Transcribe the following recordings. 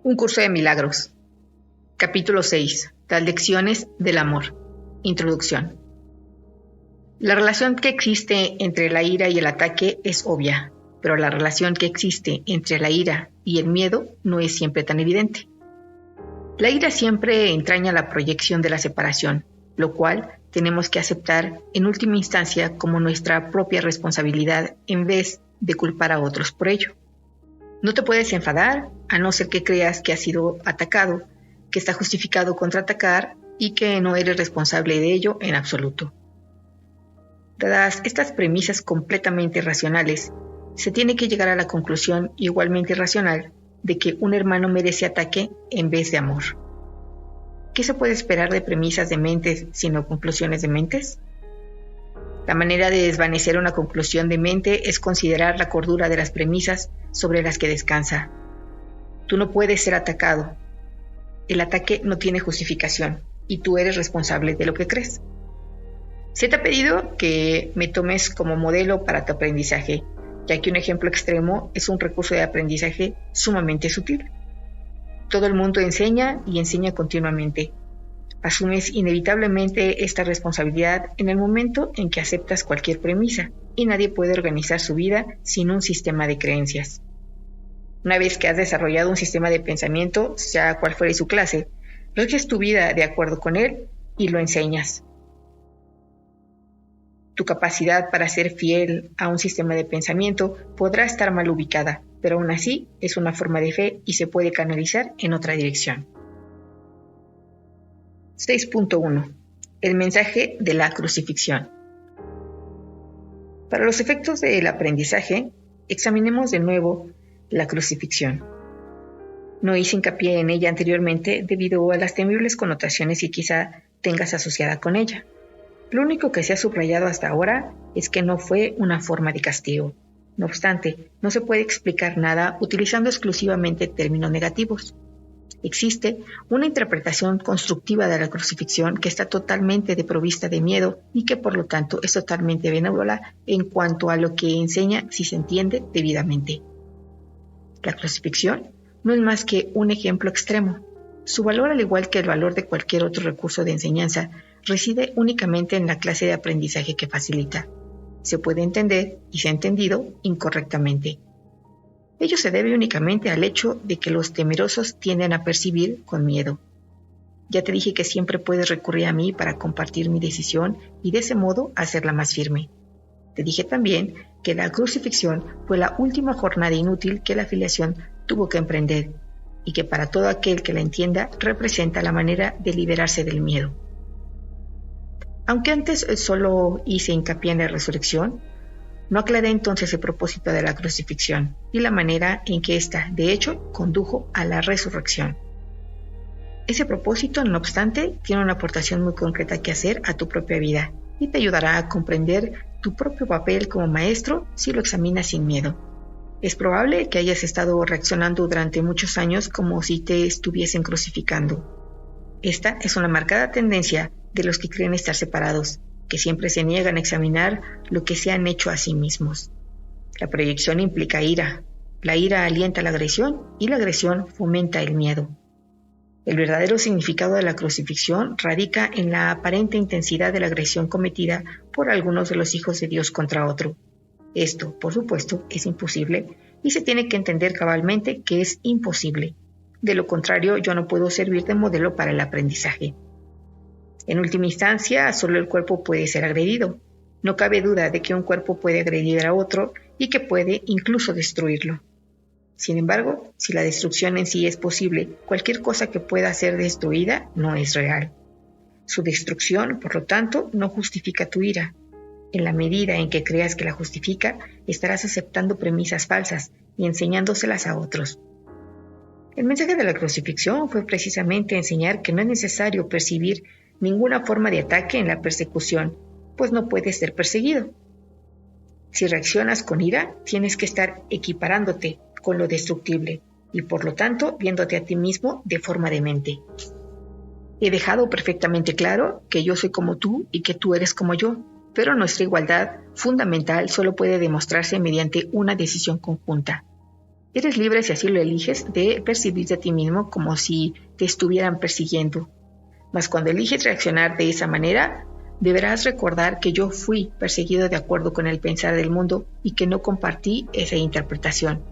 Un curso de milagros. Capítulo 6. Las lecciones del amor. Introducción. La relación que existe entre la ira y el ataque es obvia, pero la relación que existe entre la ira y el miedo no es siempre tan evidente. La ira siempre entraña la proyección de la separación, lo cual tenemos que aceptar en última instancia como nuestra propia responsabilidad en vez de culpar a otros por ello. No te puedes enfadar a no ser que creas que has sido atacado, que está justificado contraatacar y que no eres responsable de ello en absoluto. Dadas estas premisas completamente racionales, se tiene que llegar a la conclusión igualmente racional de que un hermano merece ataque en vez de amor. ¿Qué se puede esperar de premisas de mentes sino conclusiones de mentes? La manera de desvanecer una conclusión de mente es considerar la cordura de las premisas sobre las que descansa. Tú no puedes ser atacado. El ataque no tiene justificación y tú eres responsable de lo que crees. Se te ha pedido que me tomes como modelo para tu aprendizaje, ya que un ejemplo extremo es un recurso de aprendizaje sumamente sutil. Todo el mundo enseña y enseña continuamente. Asumes inevitablemente esta responsabilidad en el momento en que aceptas cualquier premisa, y nadie puede organizar su vida sin un sistema de creencias. Una vez que has desarrollado un sistema de pensamiento, sea cual fuere su clase, riges tu vida de acuerdo con él y lo enseñas. Tu capacidad para ser fiel a un sistema de pensamiento podrá estar mal ubicada, pero aún así es una forma de fe y se puede canalizar en otra dirección. 6.1. El mensaje de la crucifixión. Para los efectos del aprendizaje, examinemos de nuevo la crucifixión. No hice hincapié en ella anteriormente debido a las temibles connotaciones que quizá tengas asociada con ella. Lo único que se ha subrayado hasta ahora es que no fue una forma de castigo. No obstante, no se puede explicar nada utilizando exclusivamente términos negativos. Existe una interpretación constructiva de la crucifixión que está totalmente desprovista de miedo y que por lo tanto es totalmente benévola en cuanto a lo que enseña si se entiende debidamente. La crucifixión no es más que un ejemplo extremo. Su valor, al igual que el valor de cualquier otro recurso de enseñanza, reside únicamente en la clase de aprendizaje que facilita. Se puede entender y se ha entendido incorrectamente. Ello se debe únicamente al hecho de que los temerosos tienden a percibir con miedo. Ya te dije que siempre puedes recurrir a mí para compartir mi decisión y de ese modo hacerla más firme. Te dije también que la crucifixión fue la última jornada inútil que la filiación tuvo que emprender y que para todo aquel que la entienda representa la manera de liberarse del miedo. Aunque antes solo hice hincapié en la resurrección, no aclaré entonces el propósito de la crucifixión y la manera en que ésta, de hecho, condujo a la resurrección. Ese propósito, no obstante, tiene una aportación muy concreta que hacer a tu propia vida y te ayudará a comprender tu propio papel como maestro si lo examinas sin miedo. Es probable que hayas estado reaccionando durante muchos años como si te estuviesen crucificando. Esta es una marcada tendencia de los que creen estar separados, que siempre se niegan a examinar lo que se han hecho a sí mismos. La proyección implica ira. La ira alienta la agresión y la agresión fomenta el miedo. El verdadero significado de la crucifixión radica en la aparente intensidad de la agresión cometida por algunos de los hijos de Dios contra otro. Esto, por supuesto, es imposible y se tiene que entender cabalmente que es imposible. De lo contrario, yo no puedo servir de modelo para el aprendizaje. En última instancia, solo el cuerpo puede ser agredido. No cabe duda de que un cuerpo puede agredir a otro y que puede incluso destruirlo. Sin embargo, si la destrucción en sí es posible, cualquier cosa que pueda ser destruida no es real. Su destrucción, por lo tanto, no justifica tu ira. En la medida en que creas que la justifica, estarás aceptando premisas falsas y enseñándoselas a otros. El mensaje de la crucifixión fue precisamente enseñar que no es necesario percibir ninguna forma de ataque en la persecución, pues no puedes ser perseguido. Si reaccionas con ira, tienes que estar equiparándote con lo destructible y por lo tanto viéndote a ti mismo de forma demente. He dejado perfectamente claro que yo soy como tú y que tú eres como yo, pero nuestra igualdad fundamental solo puede demostrarse mediante una decisión conjunta. Eres libre, si así lo eliges, de percibirte a ti mismo como si te estuvieran persiguiendo. Mas cuando eliges reaccionar de esa manera, deberás recordar que yo fui perseguido de acuerdo con el pensar del mundo y que no compartí esa interpretación.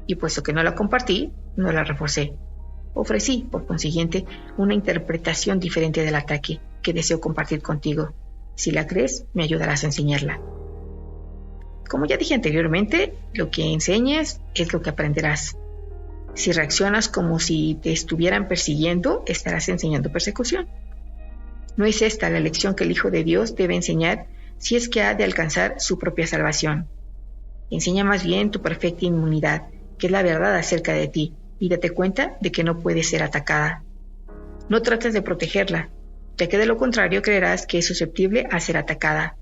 Y puesto que no la compartí, no la reforcé. Ofrecí, por consiguiente, una interpretación diferente del ataque que deseo compartir contigo. Si la crees, me ayudarás a enseñarla. Como ya dije anteriormente, lo que enseñes es lo que aprenderás. Si reaccionas como si te estuvieran persiguiendo, estarás enseñando persecución. No es esta la lección que el Hijo de Dios debe enseñar si es que ha de alcanzar su propia salvación. Enseña más bien tu perfecta inmunidad, que es la verdad acerca de ti, y date cuenta de que no puede ser atacada. No trates de protegerla, ya que de lo contrario creerás que es susceptible a ser atacada.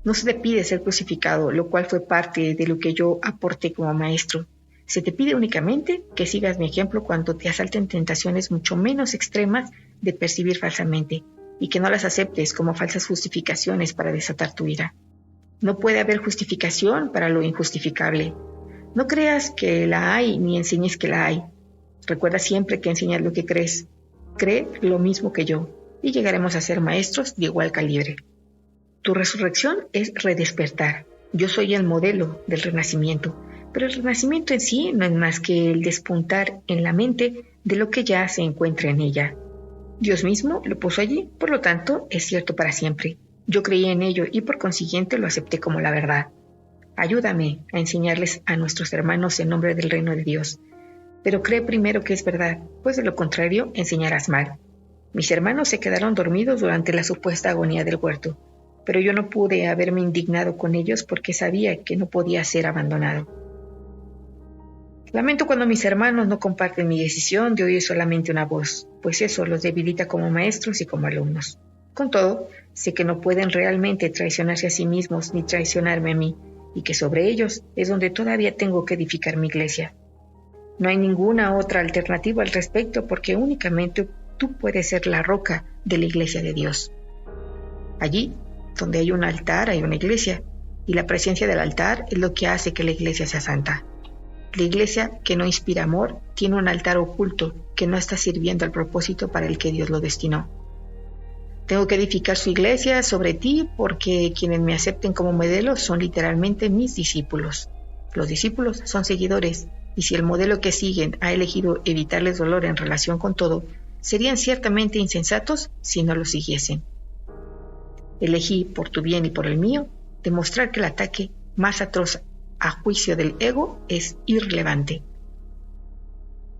No se te pide ser crucificado, lo cual fue parte de lo que yo aporté como maestro. Se te pide únicamente que sigas mi ejemplo cuando te asalten tentaciones mucho menos extremas de percibir falsamente, y que no las aceptes como falsas justificaciones para desatar tu ira. No puede haber justificación para lo injustificable. No creas que la hay ni enseñes que la hay. Recuerda siempre que enseñas lo que crees. Cree lo mismo que yo, y llegaremos a ser maestros de igual calibre. Tu resurrección es redespertar. Yo soy el modelo del renacimiento, pero el renacimiento en sí no es más que el despuntar en la mente de lo que ya se encuentra en ella. Dios mismo lo puso allí, por lo tanto, es cierto para siempre. Yo creí en ello y por consiguiente lo acepté como la verdad. Ayúdame a enseñarles a nuestros hermanos en nombre del reino de Dios. Pero cree primero que es verdad, pues de lo contrario enseñarás mal. Mis hermanos se quedaron dormidos durante la supuesta agonía del huerto, pero yo no pude haberme indignado con ellos porque sabía que no podía ser abandonado. Lamento cuando mis hermanos no comparten mi decisión de oír solamente una voz, pues eso los debilita como maestros y como alumnos. Con todo, sé que no pueden realmente traicionarse a sí mismos ni traicionarme a mí, y que sobre ellos es donde todavía tengo que edificar mi iglesia. No hay ninguna otra alternativa al respecto porque únicamente tú puedes ser la roca de la iglesia de Dios. Allí, donde hay un altar, hay una iglesia, y la presencia del altar es lo que hace que la iglesia sea santa. La iglesia que no inspira amor tiene un altar oculto que no está sirviendo al propósito para el que Dios lo destinó. Tengo que edificar su iglesia sobre ti porque quienes me acepten como modelo son literalmente mis discípulos. Los discípulos son seguidores, y si el modelo que siguen ha elegido evitarles dolor en relación con todo, serían ciertamente insensatos si no lo siguiesen. Elegí, por tu bien y por el mío, demostrar que el ataque más atroz a juicio del ego es irrelevante.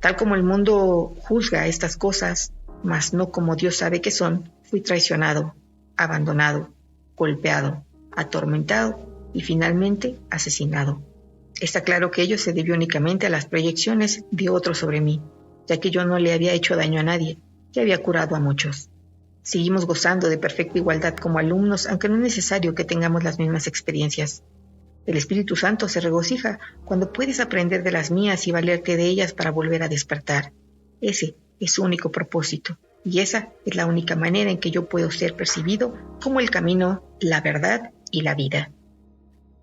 Tal como el mundo juzga estas cosas, mas no como Dios sabe que son, fui traicionado, abandonado, golpeado, atormentado y finalmente asesinado. Está claro que ello se debió únicamente a las proyecciones de otros sobre mí, ya que yo no le había hecho daño a nadie y había curado a muchos. Seguimos gozando de perfecta igualdad como alumnos, aunque no es necesario que tengamos las mismas experiencias. El Espíritu Santo se regocija cuando puedes aprender de las mías y valerte de ellas para volver a despertar. Ese es su único propósito, y esa es la única manera en que yo puedo ser percibido como el camino, la verdad y la vida.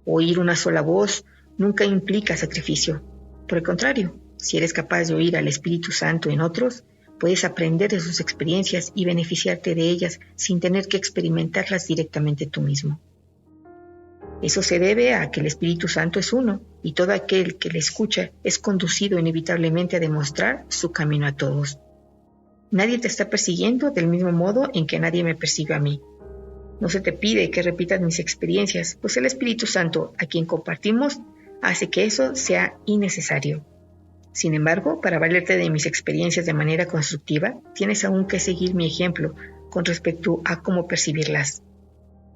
Oír una sola voz nunca implica sacrificio. Por el contrario, si eres capaz de oír al Espíritu Santo en otros, puedes aprender de sus experiencias y beneficiarte de ellas sin tener que experimentarlas directamente tú mismo. Eso se debe a que el Espíritu Santo es uno, y todo aquel que le escucha es conducido inevitablemente a demostrar su camino a todos. Nadie te está persiguiendo del mismo modo en que nadie me persigue a mí. No se te pide que repitas mis experiencias, pues el Espíritu Santo, a quien compartimos, hace que eso sea innecesario. Sin embargo, para valerte de mis experiencias de manera constructiva, tienes aún que seguir mi ejemplo con respecto a cómo percibirlas.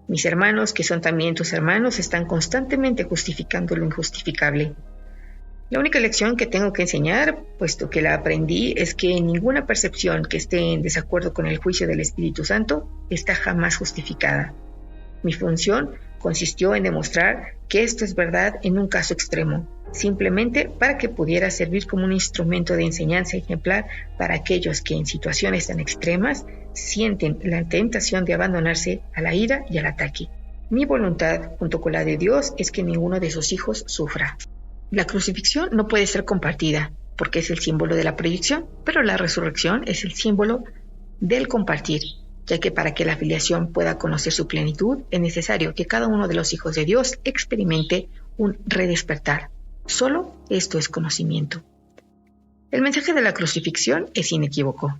Mis hermanos, que son también tus hermanos, están constantemente justificando lo injustificable. La única lección que tengo que enseñar, puesto que la aprendí, es que ninguna percepción que esté en desacuerdo con el juicio del Espíritu Santo está jamás justificada. Mi función consistió en demostrar que esto es verdad en un caso extremo, simplemente para que pudiera servir como un instrumento de enseñanza ejemplar para aquellos que en situaciones tan extremas sienten la tentación de abandonarse a la ira y al ataque. Mi voluntad, junto con la de Dios, es que ninguno de sus hijos sufra. La crucifixión no puede ser compartida, porque es el símbolo de la proyección, pero la resurrección es el símbolo del compartir, ya que para que la filiación pueda conocer su plenitud, es necesario que cada uno de los hijos de Dios experimente un redespertar. Solo esto es conocimiento. El mensaje de la crucifixión es inequívoco.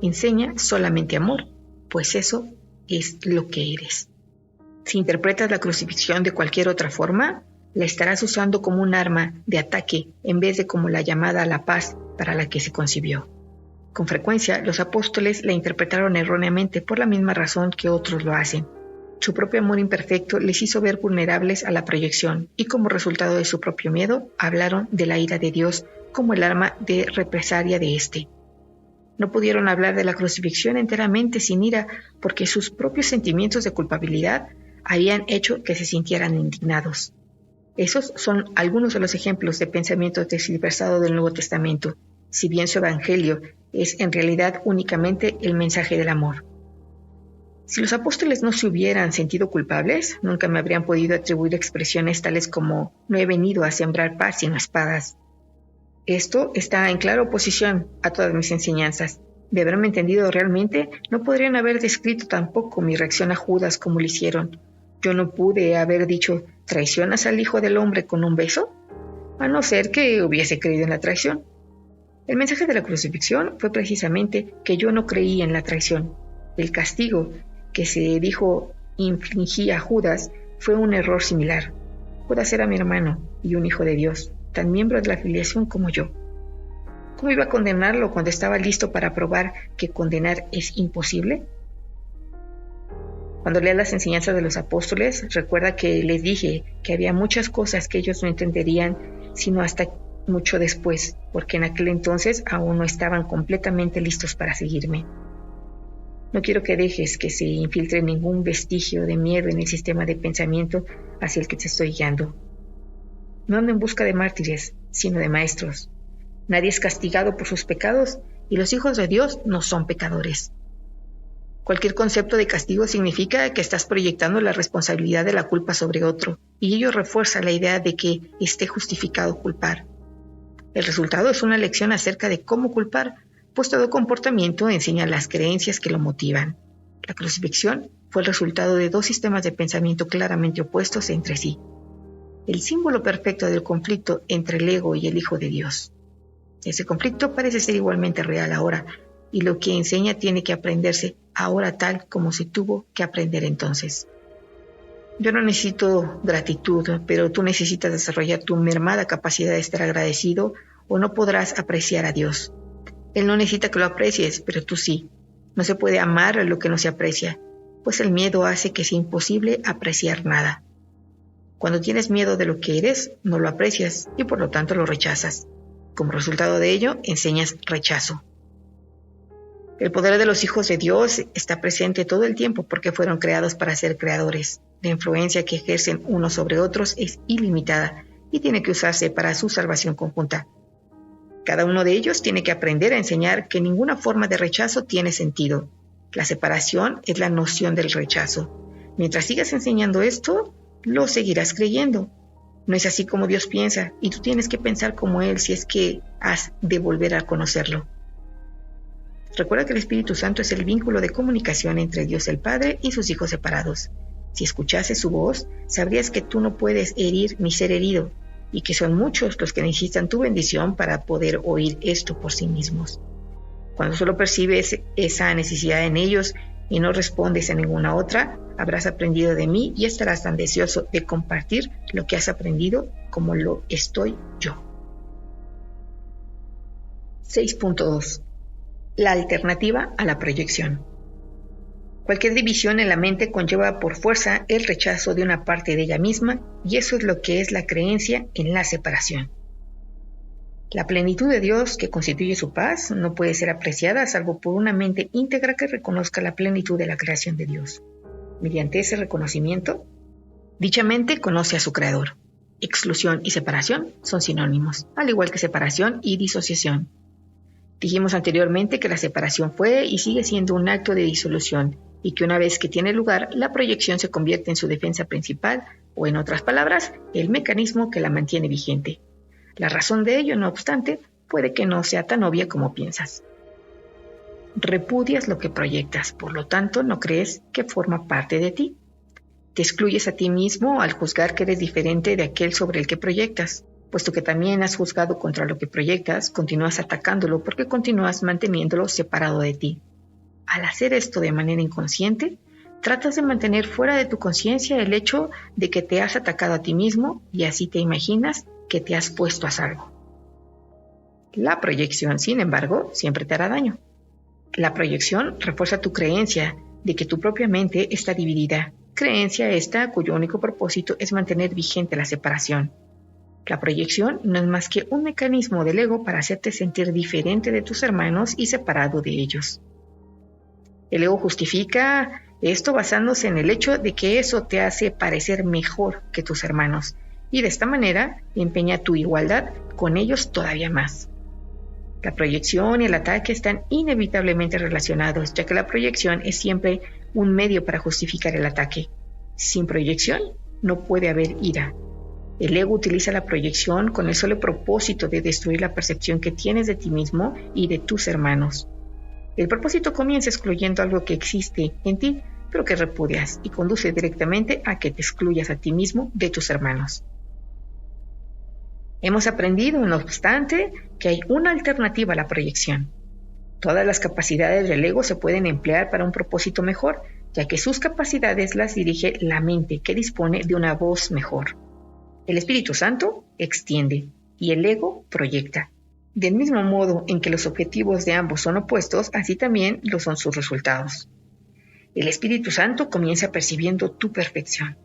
Enseña solamente amor, pues eso es lo que eres. Si interpretas la crucifixión de cualquier otra forma, la estarás usando como un arma de ataque en vez de como la llamada a la paz para la que se concibió. Con frecuencia, los apóstoles la interpretaron erróneamente por la misma razón que otros lo hacen. Su propio amor imperfecto les hizo ver vulnerables a la proyección y como resultado de su propio miedo, hablaron de la ira de Dios como el arma de represalia de éste. No pudieron hablar de la crucifixión enteramente sin ira porque sus propios sentimientos de culpabilidad habían hecho que se sintieran indignados. Esos son algunos de los ejemplos de pensamiento tergiversado del Nuevo Testamento, si bien su evangelio es en realidad únicamente el mensaje del amor. Si los apóstoles no se hubieran sentido culpables, nunca me habrían podido atribuir expresiones tales como «no he venido a sembrar paz sino espadas». Esto está en clara oposición a todas mis enseñanzas. De haberme entendido realmente, no podrían haber descrito tampoco mi reacción a Judas como lo hicieron. Yo no pude haber dicho «¿traicionas al Hijo del Hombre con un beso?», a no ser que hubiese creído en la traición. El mensaje de la crucifixión fue precisamente que yo no creí en la traición. El castigo que se dijo infligía a Judas fue un error similar. Judas era mi hermano y un hijo de Dios, tan miembro de la filiación como yo. ¿Cómo iba a condenarlo cuando estaba listo para probar que condenar es imposible? Cuando leas las enseñanzas de los apóstoles, recuerda que les dije que había muchas cosas que ellos no entenderían sino hasta mucho después, porque en aquel entonces aún no estaban completamente listos para seguirme. No quiero que dejes que se infiltre ningún vestigio de miedo en el sistema de pensamiento hacia el que te estoy guiando. No ando en busca de mártires, sino de maestros. Nadie es castigado por sus pecados y los hijos de Dios no son pecadores. Cualquier concepto de castigo significa que estás proyectando la responsabilidad de la culpa sobre otro, y ello refuerza la idea de que esté justificado culpar. El resultado es una lección acerca de cómo culpar, pues todo comportamiento enseña las creencias que lo motivan. La crucifixión fue el resultado de dos sistemas de pensamiento claramente opuestos entre sí. El símbolo perfecto del conflicto entre el ego y el Hijo de Dios. Ese conflicto parece ser igualmente real ahora, y lo que enseña tiene que aprenderse ahora tal como se tuvo que aprender entonces. Yo no necesito gratitud, pero tú necesitas desarrollar tu mermada capacidad de estar agradecido o no podrás apreciar a Dios. Él no necesita que lo aprecies, pero tú sí. No se puede amar lo que no se aprecia, pues el miedo hace que sea imposible apreciar nada. Cuando tienes miedo de lo que eres, no lo aprecias y por lo tanto lo rechazas. Como resultado de ello, enseñas rechazo. El poder de los hijos de Dios está presente todo el tiempo porque fueron creados para ser creadores. La influencia que ejercen unos sobre otros es ilimitada y tiene que usarse para su salvación conjunta. Cada uno de ellos tiene que aprender a enseñar que ninguna forma de rechazo tiene sentido. La separación es la noción del rechazo. Mientras sigas enseñando esto, lo seguirás creyendo. No es así como Dios piensa, y tú tienes que pensar como Él si es que has de volver a conocerlo. Recuerda que el Espíritu Santo es el vínculo de comunicación entre Dios el Padre y sus hijos separados. Si escuchases su voz, sabrías que tú no puedes herir ni ser herido, y que son muchos los que necesitan tu bendición para poder oír esto por sí mismos. Cuando solo percibes esa necesidad en ellos y no respondes a ninguna otra, habrás aprendido de mí y estarás tan deseoso de compartir lo que has aprendido como lo estoy yo. 6.2. La alternativa a la proyección. Cualquier división en la mente conlleva por fuerza el rechazo de una parte de ella misma, y eso es lo que es la creencia en la separación. La plenitud de Dios, que constituye su paz, no puede ser apreciada salvo por una mente íntegra que reconozca la plenitud de la creación de Dios. Mediante ese reconocimiento, dicha mente conoce a su Creador. Exclusión y separación son sinónimos, al igual que separación y disociación. Dijimos anteriormente que la separación fue y sigue siendo un acto de disolución, y que una vez que tiene lugar, la proyección se convierte en su defensa principal o, en otras palabras, el mecanismo que la mantiene vigente. La razón de ello, no obstante, puede que no sea tan obvia como piensas. Repudias lo que proyectas, por lo tanto no crees que forma parte de ti. Te excluyes a ti mismo al juzgar que eres diferente de aquel sobre el que proyectas. Puesto que también has juzgado contra lo que proyectas, continúas atacándolo porque continúas manteniéndolo separado de ti. Al hacer esto de manera inconsciente, tratas de mantener fuera de tu conciencia el hecho de que te has atacado a ti mismo y así te imaginas que te has puesto a salvo. La proyección, sin embargo, siempre te hará daño. La proyección refuerza tu creencia de que tu propia mente está dividida, creencia esta cuyo único propósito es mantener vigente la separación. La proyección no es más que un mecanismo del ego para hacerte sentir diferente de tus hermanos y separado de ellos. El ego justifica esto basándose en el hecho de que eso te hace parecer mejor que tus hermanos y de esta manera empeña tu igualdad con ellos todavía más. La proyección y el ataque están inevitablemente relacionados, ya que la proyección es siempre un medio para justificar el ataque. Sin proyección no puede haber ira. El ego utiliza la proyección con el solo propósito de destruir la percepción que tienes de ti mismo y de tus hermanos. El propósito comienza excluyendo algo que existe en ti, pero que repudias, y conduce directamente a que te excluyas a ti mismo de tus hermanos. Hemos aprendido, no obstante, que hay una alternativa a la proyección. Todas las capacidades del ego se pueden emplear para un propósito mejor, ya que sus capacidades las dirige la mente, que dispone de una voz mejor. El Espíritu Santo extiende y el ego proyecta. Del mismo modo en que los objetivos de ambos son opuestos, así también lo son sus resultados. El Espíritu Santo comienza percibiendo tu perfección.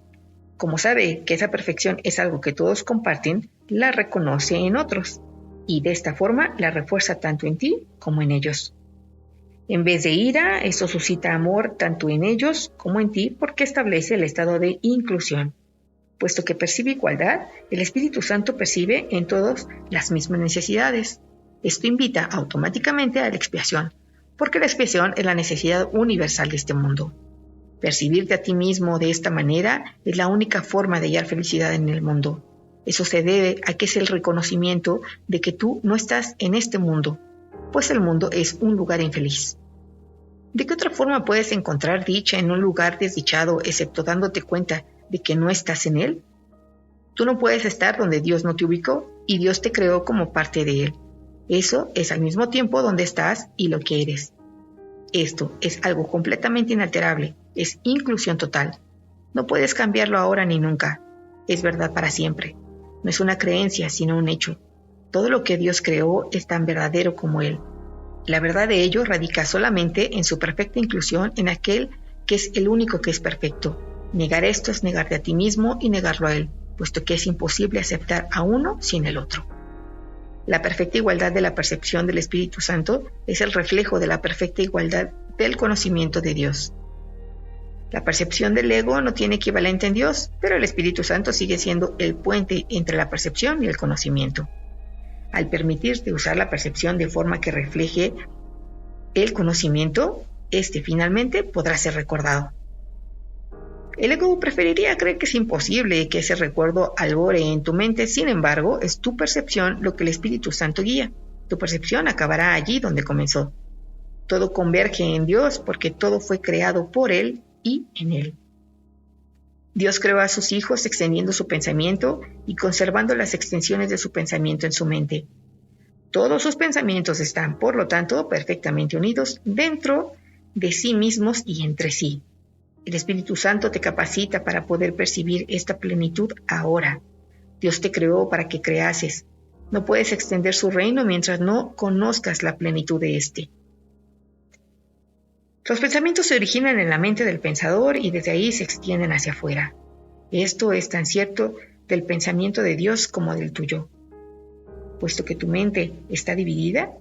Como sabe que esa perfección es algo que todos comparten, la reconoce en otros y de esta forma la refuerza tanto en ti como en ellos. En vez de ira, esto suscita amor tanto en ellos como en ti porque establece el estado de inclusión. Puesto que percibe igualdad, el Espíritu Santo percibe en todos las mismas necesidades. Esto invita automáticamente a la expiación, porque la expiación es la necesidad universal de este mundo. Percibirte a ti mismo de esta manera es la única forma de hallar felicidad en el mundo. Eso se debe a que es el reconocimiento de que tú no estás en este mundo, pues el mundo es un lugar infeliz. ¿De qué otra forma puedes encontrar dicha en un lugar desdichado excepto dándote cuenta de que no estás en él? Tú no puedes estar donde Dios no te ubicó y Dios te creó como parte de él. Eso es al mismo tiempo donde estás y lo que eres. Esto es algo completamente inalterable, es inclusión total. No puedes cambiarlo ahora ni nunca. Es verdad para siempre. No es una creencia, sino un hecho. Todo lo que Dios creó es tan verdadero como Él. La verdad de ello radica solamente en su perfecta inclusión en aquel que es el único que es perfecto. Negar esto es negarte a ti mismo y negarlo a Él, puesto que es imposible aceptar a uno sin el otro. La perfecta igualdad de la percepción del Espíritu Santo es el reflejo de la perfecta igualdad del conocimiento de Dios. La percepción del ego no tiene equivalente en Dios, pero el Espíritu Santo sigue siendo el puente entre la percepción y el conocimiento. Al permitirte usar la percepción de forma que refleje el conocimiento, este finalmente podrá ser recordado. El ego preferiría creer que es imposible que ese recuerdo albore en tu mente, sin embargo, es tu percepción lo que el Espíritu Santo guía. Tu percepción acabará allí donde comenzó. Todo converge en Dios porque todo fue creado por Él y en Él. Dios creó a sus hijos extendiendo su pensamiento y conservando las extensiones de su pensamiento en su mente. Todos sus pensamientos están, por lo tanto, perfectamente unidos dentro de sí mismos y entre sí. El Espíritu Santo te capacita para poder percibir esta plenitud ahora. Dios te creó para que creases. No puedes extender su reino mientras no conozcas la plenitud de éste. Los pensamientos se originan en la mente del pensador y desde ahí se extienden hacia afuera. Esto es tan cierto del pensamiento de Dios como del tuyo. Puesto que tu mente está dividida,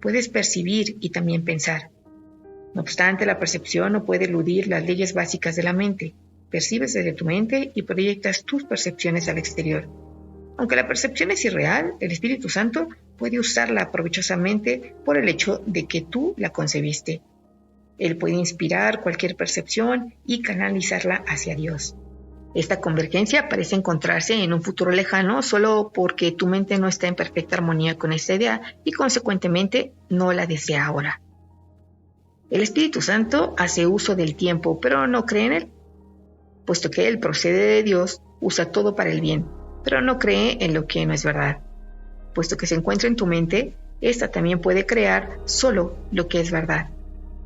puedes percibir y también pensar. No obstante, la percepción no puede eludir las leyes básicas de la mente. Percibes desde tu mente y proyectas tus percepciones al exterior. Aunque la percepción es irreal, el Espíritu Santo puede usarla provechosamente por el hecho de que tú la concebiste. Él puede inspirar cualquier percepción y canalizarla hacia Dios. Esta convergencia parece encontrarse en un futuro lejano solo porque tu mente no está en perfecta armonía con esta idea y consecuentemente no la desea ahora. El Espíritu Santo hace uso del tiempo, pero no cree en él. Puesto que él procede de Dios, usa todo para el bien, pero no cree en lo que no es verdad. Puesto que se encuentra en tu mente, ésta también puede crear solo lo que es verdad.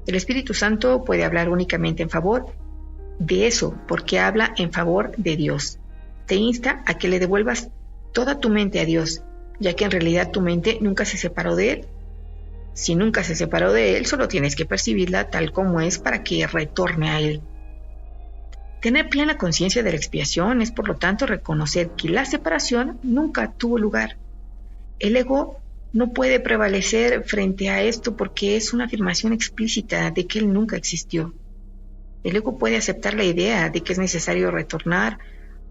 El Espíritu Santo puede hablar únicamente en favor de eso, porque habla en favor de Dios. Te insta a que le devuelvas toda tu mente a Dios, ya que en realidad tu mente nunca se separó de él. Si nunca se separó de él, solo tienes que percibirla tal como es para que retorne a él. Tener plena conciencia de la expiación es, por lo tanto, reconocer que la separación nunca tuvo lugar. El ego no puede prevalecer frente a esto porque es una afirmación explícita de que él nunca existió. El ego puede aceptar la idea de que es necesario retornar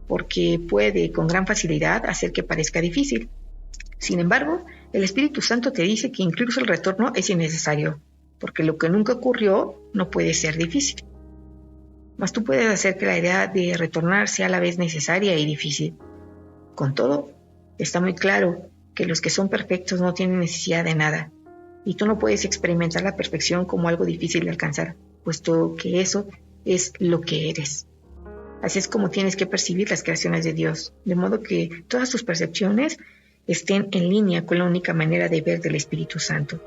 porque puede con gran facilidad hacer que parezca difícil. Sin embargo, el Espíritu Santo te dice que incluso el retorno es innecesario, porque lo que nunca ocurrió no puede ser difícil. Mas tú puedes hacer que la idea de retornar sea a la vez necesaria y difícil. Con todo, está muy claro que los que son perfectos no tienen necesidad de nada, y tú no puedes experimentar la perfección como algo difícil de alcanzar, puesto que eso es lo que eres. Así es como tienes que percibir las creaciones de Dios, de modo que todas tus percepciones estén en línea con la única manera de ver del Espíritu Santo.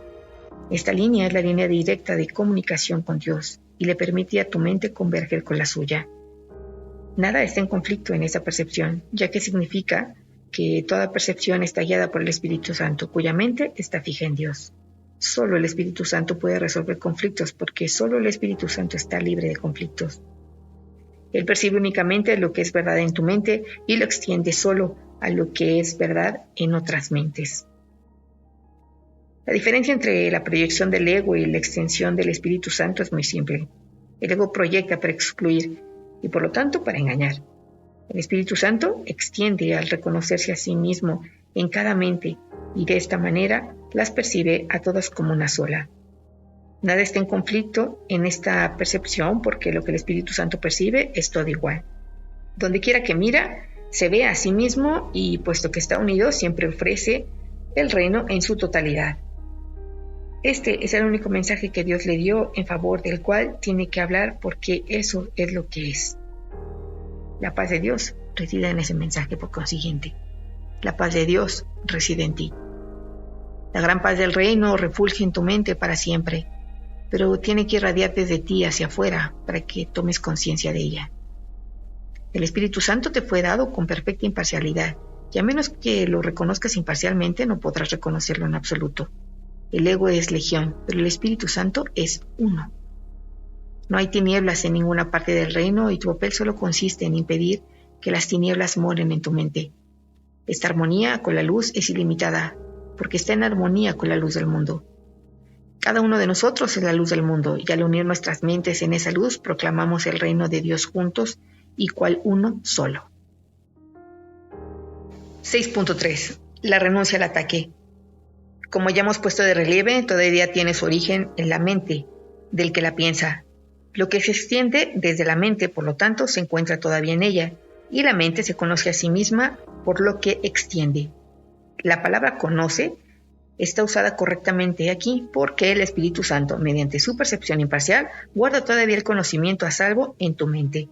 Esta línea es la línea directa de comunicación con Dios y le permite a tu mente converger con la suya. Nada está en conflicto en esa percepción, ya que significa que toda percepción está guiada por el Espíritu Santo, cuya mente está fija en Dios. Solo el Espíritu Santo puede resolver conflictos porque solo el Espíritu Santo está libre de conflictos. Él percibe únicamente lo que es verdad en tu mente y lo extiende solo a lo que es verdad en otras mentes. La diferencia entre la proyección del ego y la extensión del Espíritu Santo es muy simple. El ego proyecta para excluir y por lo tanto para engañar. El Espíritu Santo extiende al reconocerse a sí mismo en cada mente y de esta manera las percibe a todas como una sola. Nada está en conflicto en esta percepción porque lo que el Espíritu Santo percibe es todo igual. Donde quiera que mira, se ve a sí mismo y puesto que está unido, siempre ofrece el reino en su totalidad. Este es el único mensaje que Dios le dio en favor del cual tiene que hablar porque eso es lo que es. La paz de Dios reside en ese mensaje por consiguiente. La paz de Dios reside en ti. La gran paz del reino refulge en tu mente para siempre, pero tiene que irradiar desde ti hacia afuera para que tomes conciencia de ella. El Espíritu Santo te fue dado con perfecta imparcialidad, y a menos que lo reconozcas imparcialmente no podrás reconocerlo en absoluto. El ego es legión, pero el Espíritu Santo es uno. No hay tinieblas en ninguna parte del reino y tu papel solo consiste en impedir que las tinieblas moren en tu mente. Esta armonía con la luz es ilimitada, porque está en armonía con la luz del mundo. Cada uno de nosotros es la luz del mundo, y al unir nuestras mentes en esa luz, proclamamos el reino de Dios juntos y cual uno solo. 6.3. La renuncia al ataque. Como ya hemos puesto de relieve, toda idea tiene su origen en la mente del que la piensa. Lo que se extiende desde la mente, por lo tanto, se encuentra todavía en ella, y la mente se conoce a sí misma por lo que extiende. La palabra conoce está usada correctamente aquí porque el Espíritu Santo, mediante su percepción imparcial, guarda todavía el conocimiento a salvo en tu mente.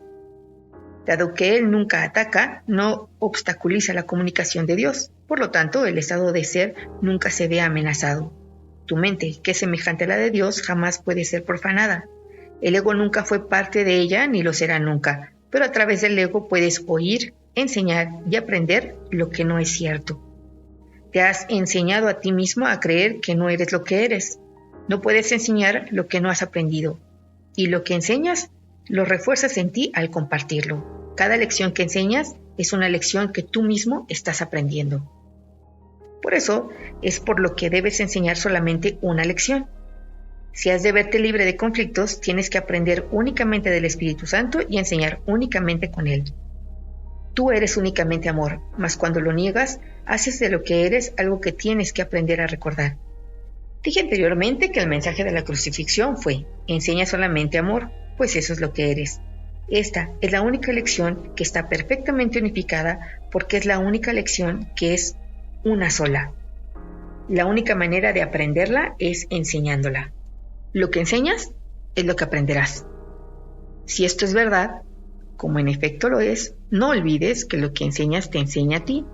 Dado que Él nunca ataca, no obstaculiza la comunicación de Dios. Por lo tanto, el estado de ser nunca se ve amenazado. Tu mente, que es semejante a la de Dios, jamás puede ser profanada. El ego nunca fue parte de ella ni lo será nunca, pero a través del ego puedes oír, enseñar y aprender lo que no es cierto. Te has enseñado a ti mismo a creer que no eres lo que eres. No puedes enseñar lo que no has aprendido. Y lo que enseñas, lo refuerzas en ti al compartirlo. Cada lección que enseñas es una lección que tú mismo estás aprendiendo. Por eso es por lo que debes enseñar solamente una lección. Si has de verte libre de conflictos, tienes que aprender únicamente del Espíritu Santo y enseñar únicamente con Él. Tú eres únicamente amor, mas cuando lo niegas, haces de lo que eres algo que tienes que aprender a recordar. Dije anteriormente que el mensaje de la crucifixión fue: enseña solamente amor, pues eso es lo que eres. Esta es la única lección que está perfectamente unificada porque es la única lección que es una sola. La única manera de aprenderla es enseñándola. Lo que enseñas es lo que aprenderás. Si esto es verdad, como en efecto lo es, no olvides que lo que enseñas te enseña a ti,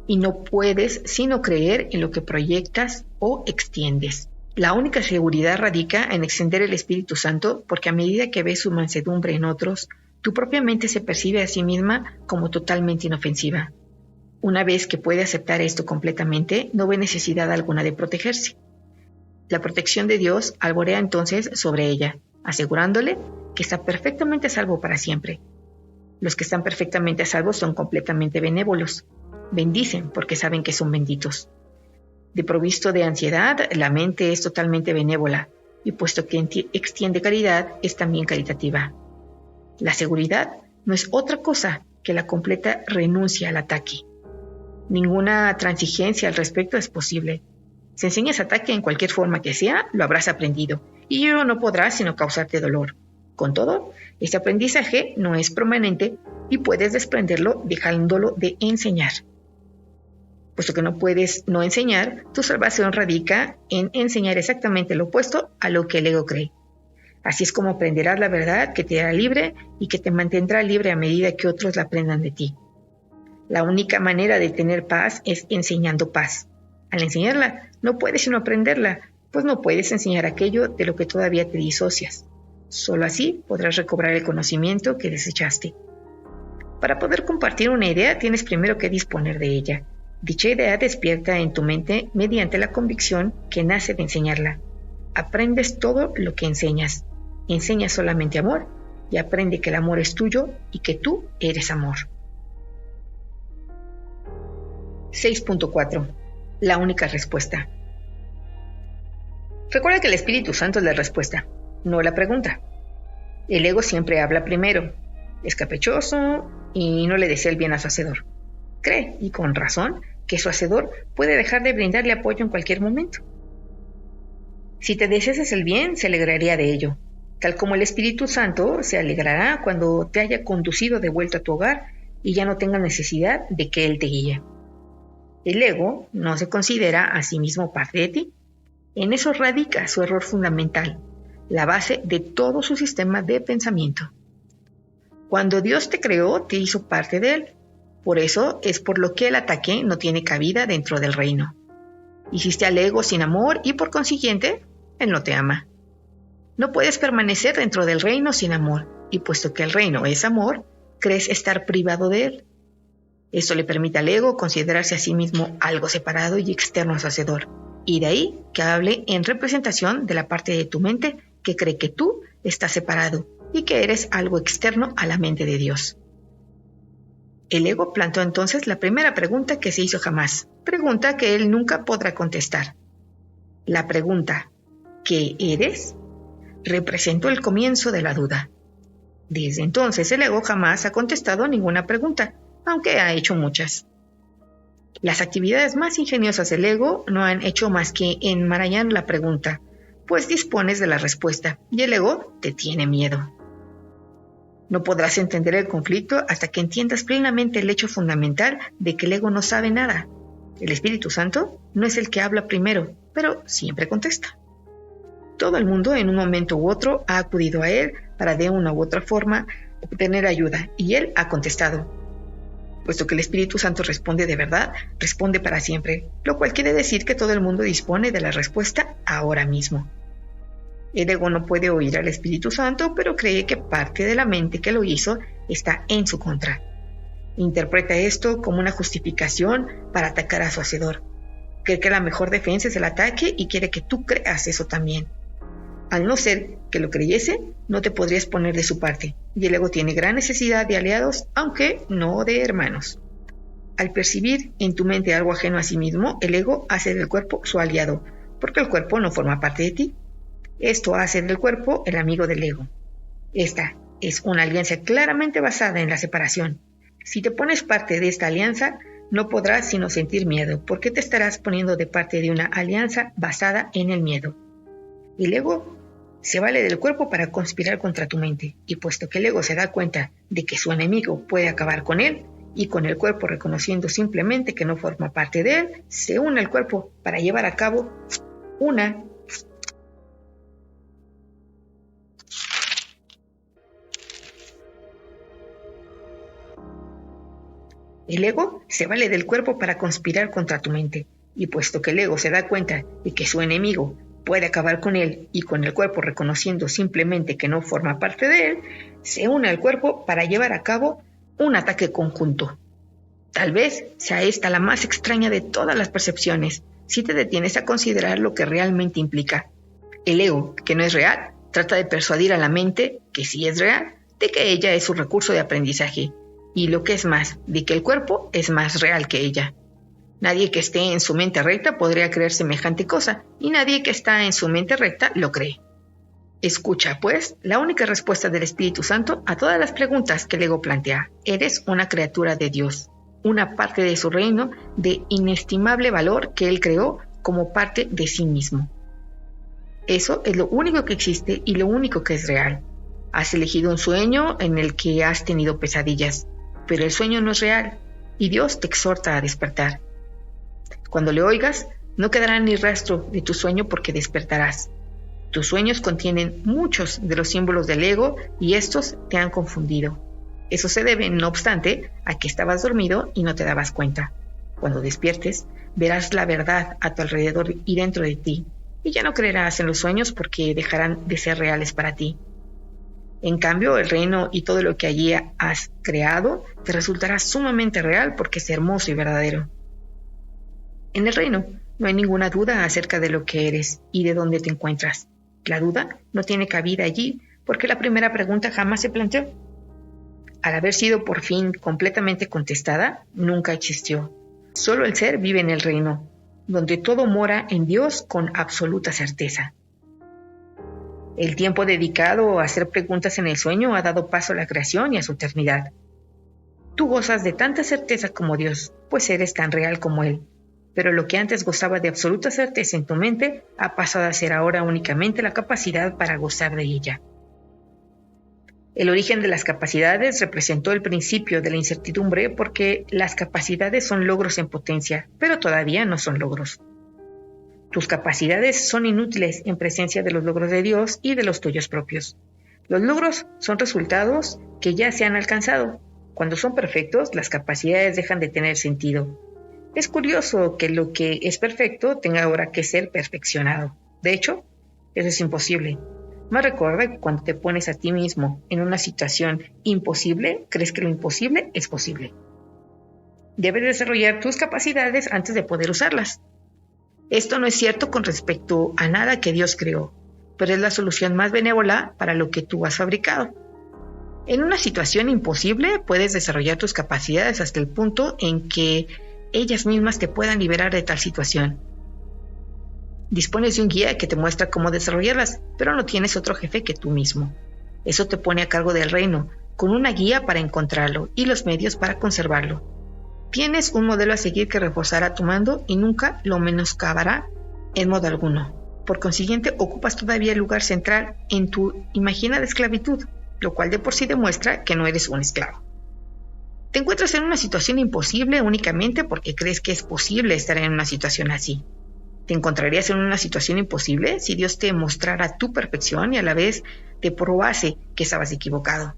y no puedes sino creer en lo que proyectas o extiendes. La única seguridad radica en extender el Espíritu Santo, porque a medida que ves su mansedumbre en otros, tu propia mente se percibe a sí misma como totalmente inofensiva. Una vez que puede aceptar esto completamente, no ve necesidad alguna de protegerse. La protección de Dios alborea entonces sobre ella, asegurándole que está perfectamente a salvo para siempre. Los que están perfectamente a salvo son completamente benévolos. Bendicen porque saben que son benditos. Desprovisto de ansiedad, la mente es totalmente benévola, y puesto que extiende caridad, es también caritativa. La seguridad no es otra cosa que la completa renuncia al ataque. Ninguna transigencia al respecto es posible. Si enseñas ataque en cualquier forma que sea, lo habrás aprendido, y ello no podrá sino causarte dolor. Con todo, este aprendizaje no es permanente y puedes desprenderlo dejándolo de enseñar. Puesto que no puedes no enseñar, tu salvación radica en enseñar exactamente lo opuesto a lo que el ego cree. Así es como aprenderás la verdad que te hará libre y que te mantendrá libre a medida que otros la aprendan de ti. La única manera de tener paz es enseñando paz. Al enseñarla, no puedes sino aprenderla, pues no puedes enseñar aquello de lo que todavía te disocias. Solo así podrás recobrar el conocimiento que desechaste. Para poder compartir una idea, tienes primero que disponer de ella. Dicha idea despierta en tu mente mediante la convicción que nace de enseñarla. Aprendes todo lo que enseñas. Enseña solamente amor y aprende que el amor es tuyo y que tú eres amor. 6.4. La única respuesta. Recuerda que el Espíritu Santo es la respuesta, no la pregunta. El ego siempre habla primero, es caprichoso y no le desea el bien a su hacedor. Cree, y con razón, que su hacedor puede dejar de brindarle apoyo en cualquier momento. Si te deseas el bien, se alegraría de ello, tal como el Espíritu Santo se alegrará cuando te haya conducido de vuelta a tu hogar y ya no tengas necesidad de que Él te guíe. El ego no se considera a sí mismo parte de ti. En eso radica su error fundamental, la base de todo su sistema de pensamiento. Cuando Dios te creó, te hizo parte de Él. Por eso es por lo que el ataque no tiene cabida dentro del reino. Hiciste al ego sin amor y por consiguiente, Él no te ama. No puedes permanecer dentro del reino sin amor, y puesto que el reino es amor, crees estar privado de Él. Esto le permite al ego considerarse a sí mismo algo separado y externo a su hacedor, y de ahí que hable en representación de la parte de tu mente que cree que tú estás separado y que eres algo externo a la mente de Dios. El ego planteó entonces la primera pregunta que se hizo jamás, pregunta que él nunca podrá contestar. La pregunta, ¿qué eres?, representó el comienzo de la duda. Desde entonces el ego jamás ha contestado ninguna pregunta, aunque ha hecho muchas. Las actividades más ingeniosas del ego no han hecho más que enmarañar la pregunta, pues dispones de la respuesta y el ego te tiene miedo. No podrás entender el conflicto hasta que entiendas plenamente el hecho fundamental de que el ego no sabe nada. El Espíritu Santo no es el que habla primero, pero siempre contesta. Todo el mundo en un momento u otro ha acudido a él para de una u otra forma obtener ayuda, y él ha contestado. Puesto que el Espíritu Santo responde de verdad, responde para siempre, lo cual quiere decir que todo el mundo dispone de la respuesta ahora mismo. El ego no puede oír al Espíritu Santo, pero cree que parte de la mente que lo hizo está en su contra. Interpreta esto como una justificación para atacar a su hacedor. Cree que la mejor defensa es el ataque y quiere que tú creas eso también. Al no ser que lo creyese, no te podrías poner de su parte, y el ego tiene gran necesidad de aliados, aunque no de hermanos. Al percibir en tu mente algo ajeno a sí mismo, el ego hace del cuerpo su aliado, porque el cuerpo no forma parte de ti. Esto hace del cuerpo el amigo del ego. Esta es una alianza claramente basada en la separación. Si te pones parte de esta alianza, no podrás sino sentir miedo, porque te estarás poniendo de parte de una alianza basada en el miedo. El ego se vale del cuerpo para conspirar contra tu mente, y puesto que el ego se da cuenta de que su enemigo puede acabar con él, y con el cuerpo reconociendo simplemente que no forma parte de él, se une al cuerpo para llevar a cabo una El ego se vale del cuerpo para conspirar contra tu mente, y puesto que el ego se da cuenta de que su enemigo puede acabar con él y con el cuerpo reconociendo simplemente que no forma parte de él, se une al cuerpo para llevar a cabo un ataque conjunto. Tal vez sea esta la más extraña de todas las percepciones, si te detienes a considerar lo que realmente implica. El ego, que no es real, trata de persuadir a la mente, que sí es real, de que ella es su recurso de aprendizaje, y lo que es más, de que el cuerpo es más real que ella. Nadie que esté en su mente recta podría creer semejante cosa, y nadie que está en su mente recta lo cree. Escucha, pues, la única respuesta del Espíritu Santo a todas las preguntas que el ego plantea. Eres una criatura de Dios, una parte de su reino de inestimable valor que Él creó como parte de sí mismo. Eso es lo único que existe y lo único que es real. Has elegido un sueño en el que has tenido pesadillas, pero el sueño no es real, y Dios te exhorta a despertar. Cuando le oigas, no quedará ni rastro de tu sueño porque despertarás. Tus sueños contienen muchos de los símbolos del ego y estos te han confundido. Eso se debe, no obstante, a que estabas dormido y no te dabas cuenta. Cuando despiertes, verás la verdad a tu alrededor y dentro de ti, y ya no creerás en los sueños porque dejarán de ser reales para ti. En cambio, el reino y todo lo que allí has creado te resultará sumamente real porque es hermoso y verdadero. En el reino no hay ninguna duda acerca de lo que eres y de dónde te encuentras. La duda no tiene cabida allí porque la primera pregunta jamás se planteó. Al haber sido por fin completamente contestada, nunca existió. Solo el ser vive en el reino, donde todo mora en Dios con absoluta certeza. El tiempo dedicado a hacer preguntas en el sueño ha dado paso a la creación y a su eternidad. Tú gozas de tanta certeza como Dios, pues eres tan real como Él. Pero lo que antes gozaba de absoluta certeza en tu mente ha pasado a ser ahora únicamente la capacidad para gozar de ella. El origen de las capacidades representó el principio de la incertidumbre porque las capacidades son logros en potencia, pero todavía no son logros. Tus capacidades son inútiles en presencia de los logros de Dios y de los tuyos propios. Los logros son resultados que ya se han alcanzado. Cuando son perfectos, las capacidades dejan de tener sentido. Es curioso que lo que es perfecto tenga ahora que ser perfeccionado. De hecho, eso es imposible. Más recuerda que cuando te pones a ti mismo en una situación imposible, crees que lo imposible es posible. Debes desarrollar tus capacidades antes de poder usarlas. Esto no es cierto con respecto a nada que Dios creó, pero es la solución más benévola para lo que tú has fabricado. En una situación imposible puedes desarrollar tus capacidades hasta el punto en que ellas mismas te puedan liberar de tal situación. Dispones de un guía que te muestra cómo desarrollarlas, pero no tienes otro jefe que tú mismo. Eso te pone a cargo del reino, con una guía para encontrarlo y los medios para conservarlo. Tienes un modelo a seguir que reforzará tu mando y nunca lo menoscabará en modo alguno. Por consiguiente, ocupas todavía el lugar central en tu imaginada esclavitud, lo cual de por sí demuestra que no eres un esclavo. Te encuentras en una situación imposible únicamente porque crees que es posible estar en una situación así. ¿Te encontrarías en una situación imposible si Dios te mostrara tu perfección y a la vez te probase que estabas equivocado?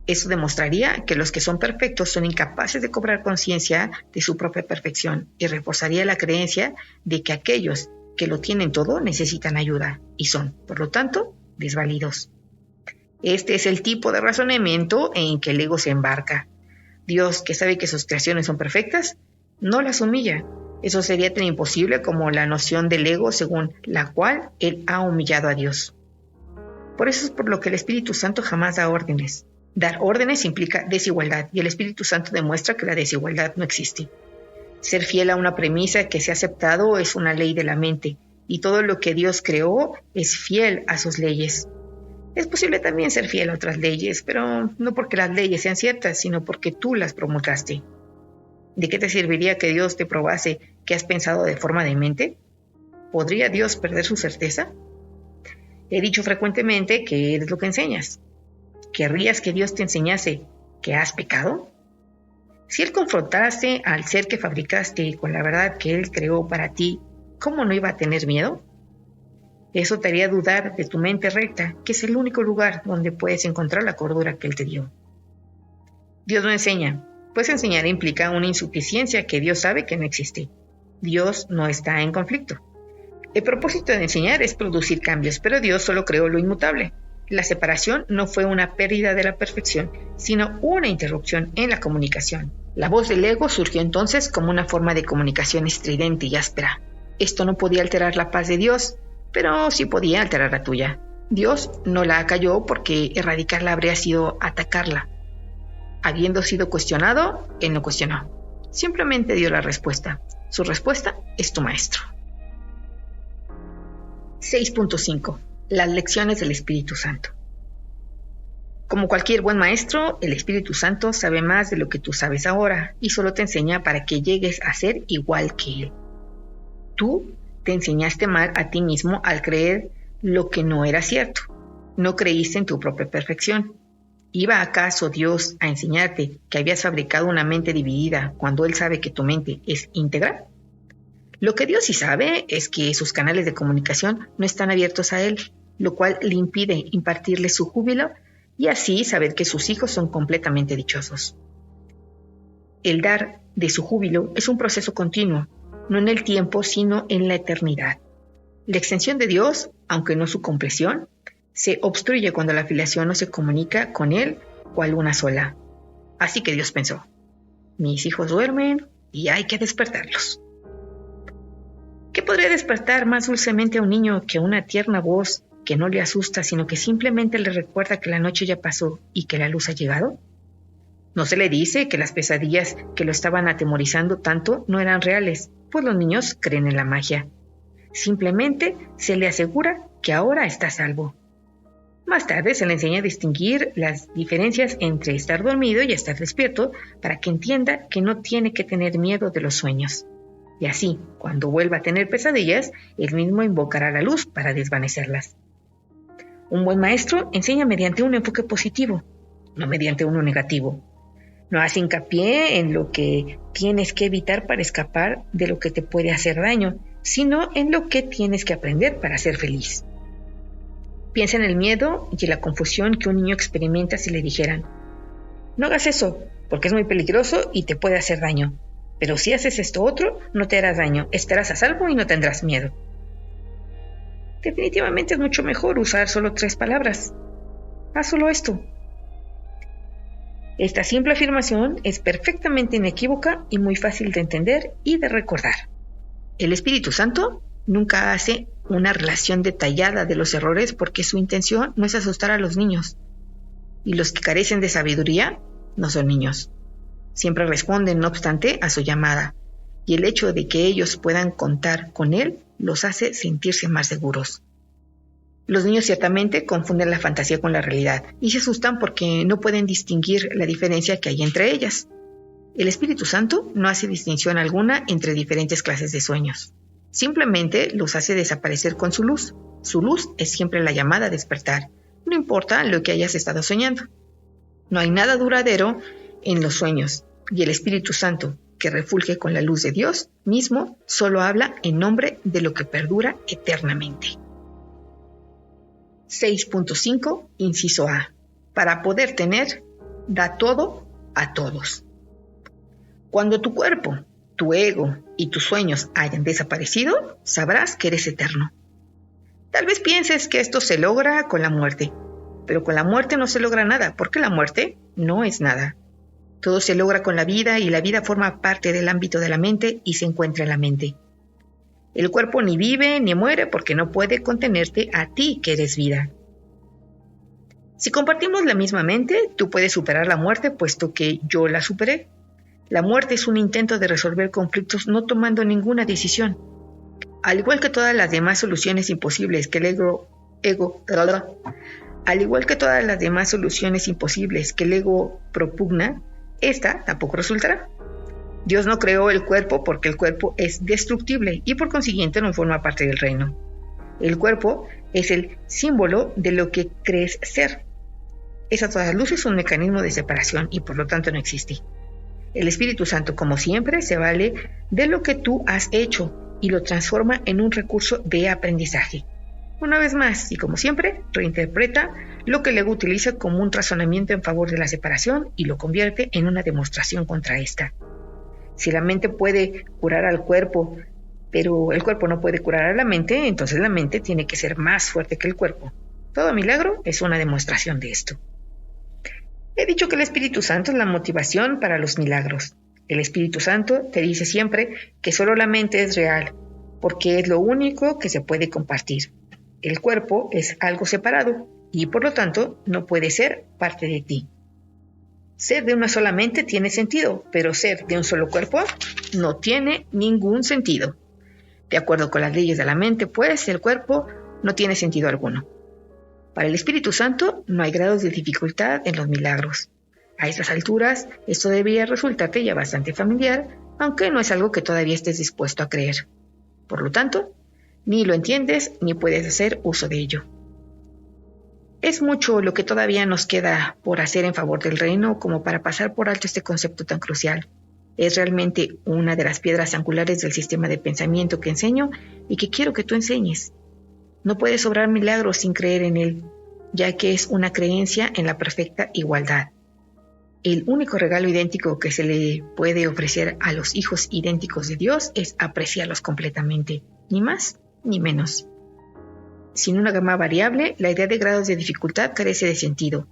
Eso demostraría que los que son perfectos son incapaces de cobrar conciencia de su propia perfección y reforzaría la creencia de que aquellos que lo tienen todo necesitan ayuda y son, por lo tanto, desvalidos. Este es el tipo de razonamiento en que el ego se embarca. Dios, que sabe que sus creaciones son perfectas, no las humilla. Eso sería tan imposible como la noción del ego según la cual Él ha humillado a Dios. Por eso es por lo que el Espíritu Santo jamás da órdenes. Dar órdenes implica desigualdad y el Espíritu Santo demuestra que la desigualdad no existe. Ser fiel a una premisa que se ha aceptado es una ley de la mente y todo lo que Dios creó es fiel a sus leyes. Es posible también ser fiel a otras leyes, pero no porque las leyes sean ciertas, sino porque tú las promulgaste. ¿De qué te serviría que Dios te probase que has pensado de forma demente? ¿Podría Dios perder su certeza? He dicho frecuentemente que eres lo que enseñas. ¿Querrías que Dios te enseñase que has pecado? Si Él confrontase al ser que fabricaste con la verdad que Él creó para ti, ¿cómo no iba a tener miedo? Eso te haría dudar de tu mente recta, que es el único lugar donde puedes encontrar la cordura que Él te dio. Dios no enseña, pues enseñar implica una insuficiencia que Dios sabe que no existe. Dios no está en conflicto. El propósito de enseñar es producir cambios, pero Dios solo creó lo inmutable. La separación no fue una pérdida de la perfección, sino una interrupción en la comunicación. La voz del ego surgió entonces como una forma de comunicación estridente y áspera. Esto no podía alterar la paz de Dios, pero sí podía alterar la tuya. Dios no la acalló porque erradicarla habría sido atacarla. Habiendo sido cuestionado, Él no cuestionó. Simplemente dio la respuesta. Su respuesta es tu maestro. 6.5. Las lecciones del Espíritu Santo. Como cualquier buen maestro, el Espíritu Santo sabe más de lo que tú sabes ahora y solo te enseña para que llegues a ser igual que Él. Tú te enseñaste mal a ti mismo al creer lo que no era cierto. No creíste en tu propia perfección. ¿Iba acaso Dios a enseñarte que habías fabricado una mente dividida cuando Él sabe que tu mente es íntegra? Lo que Dios sí sabe es que sus canales de comunicación no están abiertos a Él, lo cual le impide impartirle su júbilo y así saber que sus hijos son completamente dichosos. El dar de su júbilo es un proceso continuo, no en el tiempo, sino en la eternidad. La extensión de Dios, aunque no su compleción, se obstruye cuando la filiación no se comunica con Él cual una sola. Así que Dios pensó, mis hijos duermen y hay que despertarlos. ¿Qué podría despertar más dulcemente a un niño que una tierna voz que no le asusta, sino que simplemente le recuerda que la noche ya pasó y que la luz ha llegado? No se le dice que las pesadillas que lo estaban atemorizando tanto no eran reales, pues los niños creen en la magia. Simplemente se le asegura que ahora está a salvo. Más tarde se le enseña a distinguir las diferencias entre estar dormido y estar despierto para que entienda que no tiene que tener miedo de los sueños. Y así, cuando vuelva a tener pesadillas, él mismo invocará la luz para desvanecerlas. Un buen maestro enseña mediante un enfoque positivo, no mediante uno negativo. No hace hincapié en lo que tienes que evitar para escapar de lo que te puede hacer daño, sino en lo que tienes que aprender para ser feliz. Piensa en el miedo y en la confusión que un niño experimenta si le dijeran: no hagas eso, porque es muy peligroso y te puede hacer daño. Pero si haces esto otro, no te harás daño, estarás a salvo y no tendrás miedo. Definitivamente es mucho mejor usar solo 3 palabras. Haz solo esto. Esta simple afirmación es perfectamente inequívoca y muy fácil de entender y de recordar. El Espíritu Santo nunca hace una relación detallada de los errores porque su intención no es asustar a los niños. Y los que carecen de sabiduría no son niños. Siempre responden, no obstante, a su llamada, y el hecho de que ellos puedan contar con Él los hace sentirse más seguros. Los niños ciertamente confunden la fantasía con la realidad y se asustan porque no pueden distinguir la diferencia que hay entre ellas. El Espíritu Santo no hace distinción alguna entre diferentes clases de sueños. Simplemente los hace desaparecer con su luz. Su luz es siempre la llamada a despertar, no importa lo que hayas estado soñando. No hay nada duradero en los sueños, y el Espíritu Santo, que refulge con la luz de Dios mismo, solo habla en nombre de lo que perdura eternamente. 6.5, inciso A. Para poder tener, da todo a todos. Cuando tu cuerpo, tu ego y tus sueños hayan desaparecido, sabrás que eres eterno. Tal vez pienses que esto se logra con la muerte, pero con la muerte no se logra nada, porque la muerte no es nada. Todo se logra con la vida y la vida forma parte del ámbito de la mente y se encuentra en la mente. El cuerpo ni vive ni muere porque no puede contenerte a ti que eres vida. Si compartimos la misma mente, tú puedes superar la muerte puesto que yo la superé. La muerte es un intento de resolver conflictos no tomando ninguna decisión. Al igual que todas las demás soluciones imposibles que el ego propugna, esta tampoco resultará. Dios no creó el cuerpo porque el cuerpo es destructible y por consiguiente no forma parte del reino. El cuerpo es el símbolo de lo que crees ser. Es a todas luces un mecanismo de separación y por lo tanto no existe. El Espíritu Santo, como siempre, se vale de lo que tú has hecho y lo transforma en un recurso de aprendizaje. Una vez más, y como siempre, reinterpreta lo que luego utiliza como un razonamiento en favor de la separación y lo convierte en una demostración contra esta. Si la mente puede curar al cuerpo, pero el cuerpo no puede curar a la mente, entonces la mente tiene que ser más fuerte que el cuerpo. Todo milagro es una demostración de esto. He dicho que el Espíritu Santo es la motivación para los milagros. El Espíritu Santo te dice siempre que solo la mente es real, porque es lo único que se puede compartir. El cuerpo es algo separado y por lo tanto no puede ser parte de ti. Ser de una sola mente tiene sentido, pero ser de un solo cuerpo no tiene ningún sentido. De acuerdo con las leyes de la mente, pues, el cuerpo no tiene sentido alguno. Para el Espíritu Santo no hay grados de dificultad en los milagros. A estas alturas, esto debería resultarte ya bastante familiar, aunque no es algo que todavía estés dispuesto a creer. Por lo tanto, ni lo entiendes ni puedes hacer uso de ello. Es mucho lo que todavía nos queda por hacer en favor del reino como para pasar por alto este concepto tan crucial. Es realmente una de las piedras angulares del sistema de pensamiento que enseño y que quiero que tú enseñes. No puedes obrar milagros sin creer en él, ya que es una creencia en la perfecta igualdad. El único regalo idéntico que se le puede ofrecer a los hijos idénticos de Dios es apreciarlos completamente, ni más ni menos. Sin una gama variable, la idea de grados de dificultad carece de sentido,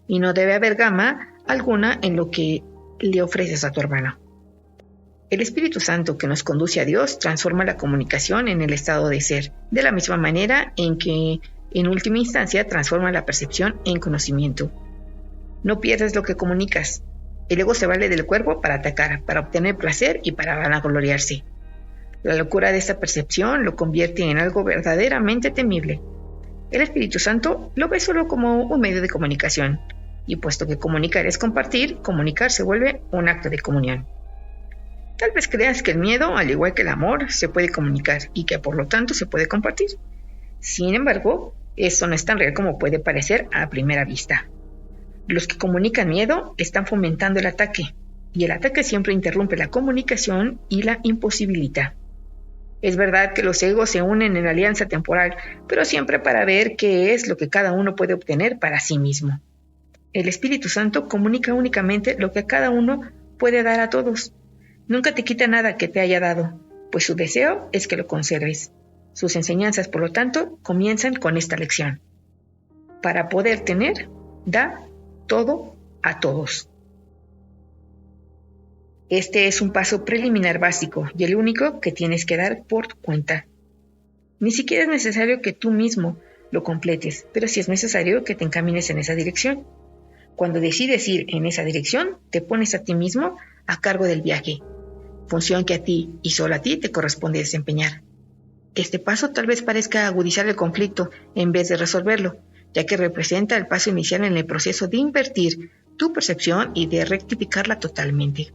y no debe haber gama alguna en lo que le ofreces a tu hermano. El Espíritu Santo que nos conduce a Dios transforma la comunicación en el estado de ser, de la misma manera en que, en última instancia, transforma la percepción en conocimiento. No pierdas lo que comunicas. El ego se vale del cuerpo para atacar, para obtener placer y para vanagloriarse. La locura de esta percepción lo convierte en algo verdaderamente temible. El Espíritu Santo lo ve solo como un medio de comunicación, y puesto que comunicar es compartir, comunicar se vuelve un acto de comunión. Tal vez creas que el miedo, al igual que el amor, se puede comunicar y que por lo tanto se puede compartir. Sin embargo, eso no es tan real como puede parecer a primera vista. Los que comunican miedo están fomentando el ataque, y el ataque siempre interrumpe la comunicación y la imposibilita. Es verdad que los egos se unen en alianza temporal, pero siempre para ver qué es lo que cada uno puede obtener para sí mismo. El Espíritu Santo comunica únicamente lo que cada uno puede dar a todos. Nunca te quita nada que te haya dado, pues su deseo es que lo conserves. Sus enseñanzas, por lo tanto, comienzan con esta lección. Para poder tener, da todo a todos. Este es un paso preliminar básico y el único que tienes que dar por tu cuenta. Ni siquiera es necesario que tú mismo lo completes, pero sí es necesario que te encamines en esa dirección. Cuando decides ir en esa dirección, te pones a ti mismo a cargo del viaje, función que a ti y solo a ti te corresponde desempeñar. Este paso tal vez parezca agudizar el conflicto en vez de resolverlo, ya que representa el paso inicial en el proceso de invertir tu percepción y de rectificarla totalmente.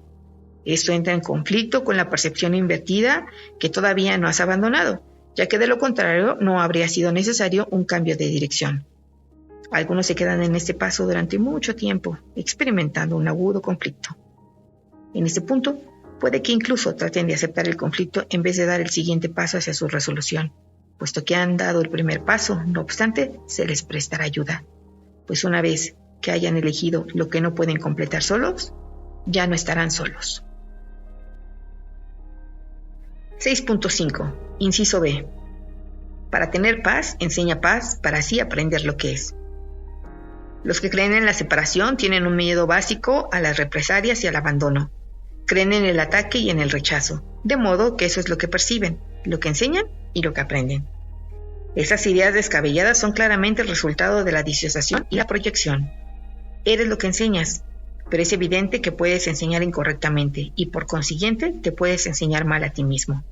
Esto entra en conflicto con la percepción invertida que todavía no has abandonado, ya que de lo contrario no habría sido necesario un cambio de dirección. Algunos se quedan en este paso durante mucho tiempo, experimentando un agudo conflicto. En este punto, puede que incluso traten de aceptar el conflicto en vez de dar el siguiente paso hacia su resolución. Puesto que han dado el primer paso, no obstante, se les prestará ayuda, pues una vez que hayan elegido lo que no pueden completar solos, ya no estarán solos. 6.5. Inciso B. Para tener paz, enseña paz para así aprender lo que es. Los que creen en la separación tienen un miedo básico a las represalias y al abandono. Creen en el ataque y en el rechazo, de modo que eso es lo que perciben, lo que enseñan y lo que aprenden. Esas ideas descabelladas son claramente el resultado de la disociación y la proyección. Eres lo que enseñas, pero es evidente que puedes enseñar incorrectamente y por consiguiente te puedes enseñar mal a ti mismo.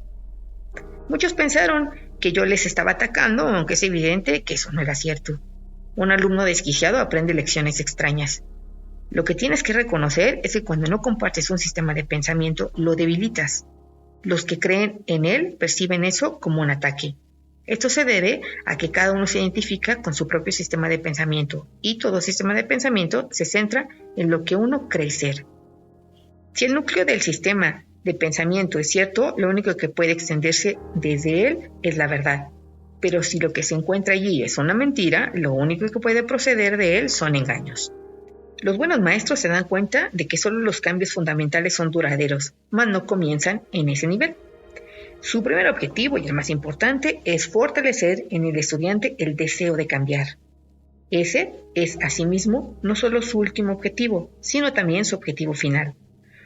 Muchos pensaron que yo les estaba atacando, aunque es evidente que eso no era cierto. Un alumno desquiciado aprende lecciones extrañas. Lo que tienes que reconocer es que cuando no compartes un sistema de pensamiento, lo debilitas. Los que creen en él perciben eso como un ataque. Esto se debe a que cada uno se identifica con su propio sistema de pensamiento y todo sistema de pensamiento se centra en lo que uno cree ser. Si el núcleo del sistema de pensamiento es cierto, lo único que puede extenderse desde él es la verdad. Pero si lo que se encuentra allí es una mentira, lo único que puede proceder de él son engaños. Los buenos maestros se dan cuenta de que solo los cambios fundamentales son duraderos, mas no comienzan en ese nivel. Su primer objetivo, y el más importante, es fortalecer en el estudiante el deseo de cambiar. Ese es, asimismo, no solo su último objetivo, sino también su objetivo final.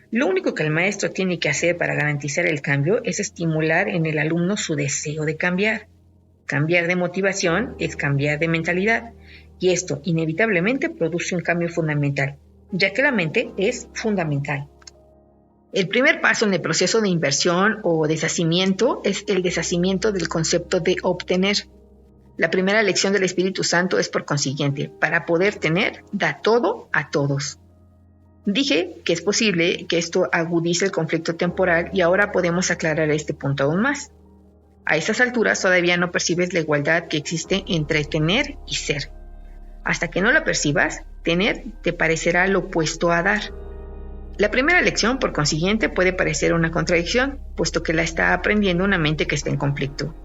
Lo único que el maestro tiene que hacer para garantizar el cambio es estimular en el alumno su deseo de cambiar. Cambiar de motivación es cambiar de mentalidad, y esto inevitablemente produce un cambio fundamental, ya que la mente es fundamental. El primer paso en el proceso de inversión o deshacimiento es el deshacimiento del concepto de obtener. La primera lección del Espíritu Santo es, por consiguiente, para poder tener, da todo a todos. Dije que es posible que esto agudice el conflicto temporal y ahora podemos aclarar este punto aún más. A estas alturas todavía no percibes la igualdad que existe entre tener y ser. Hasta que no la percibas, tener te parecerá lo opuesto a dar. La primera lección, por consiguiente, puede parecer una contradicción, puesto que la está aprendiendo una mente que está en conflicto.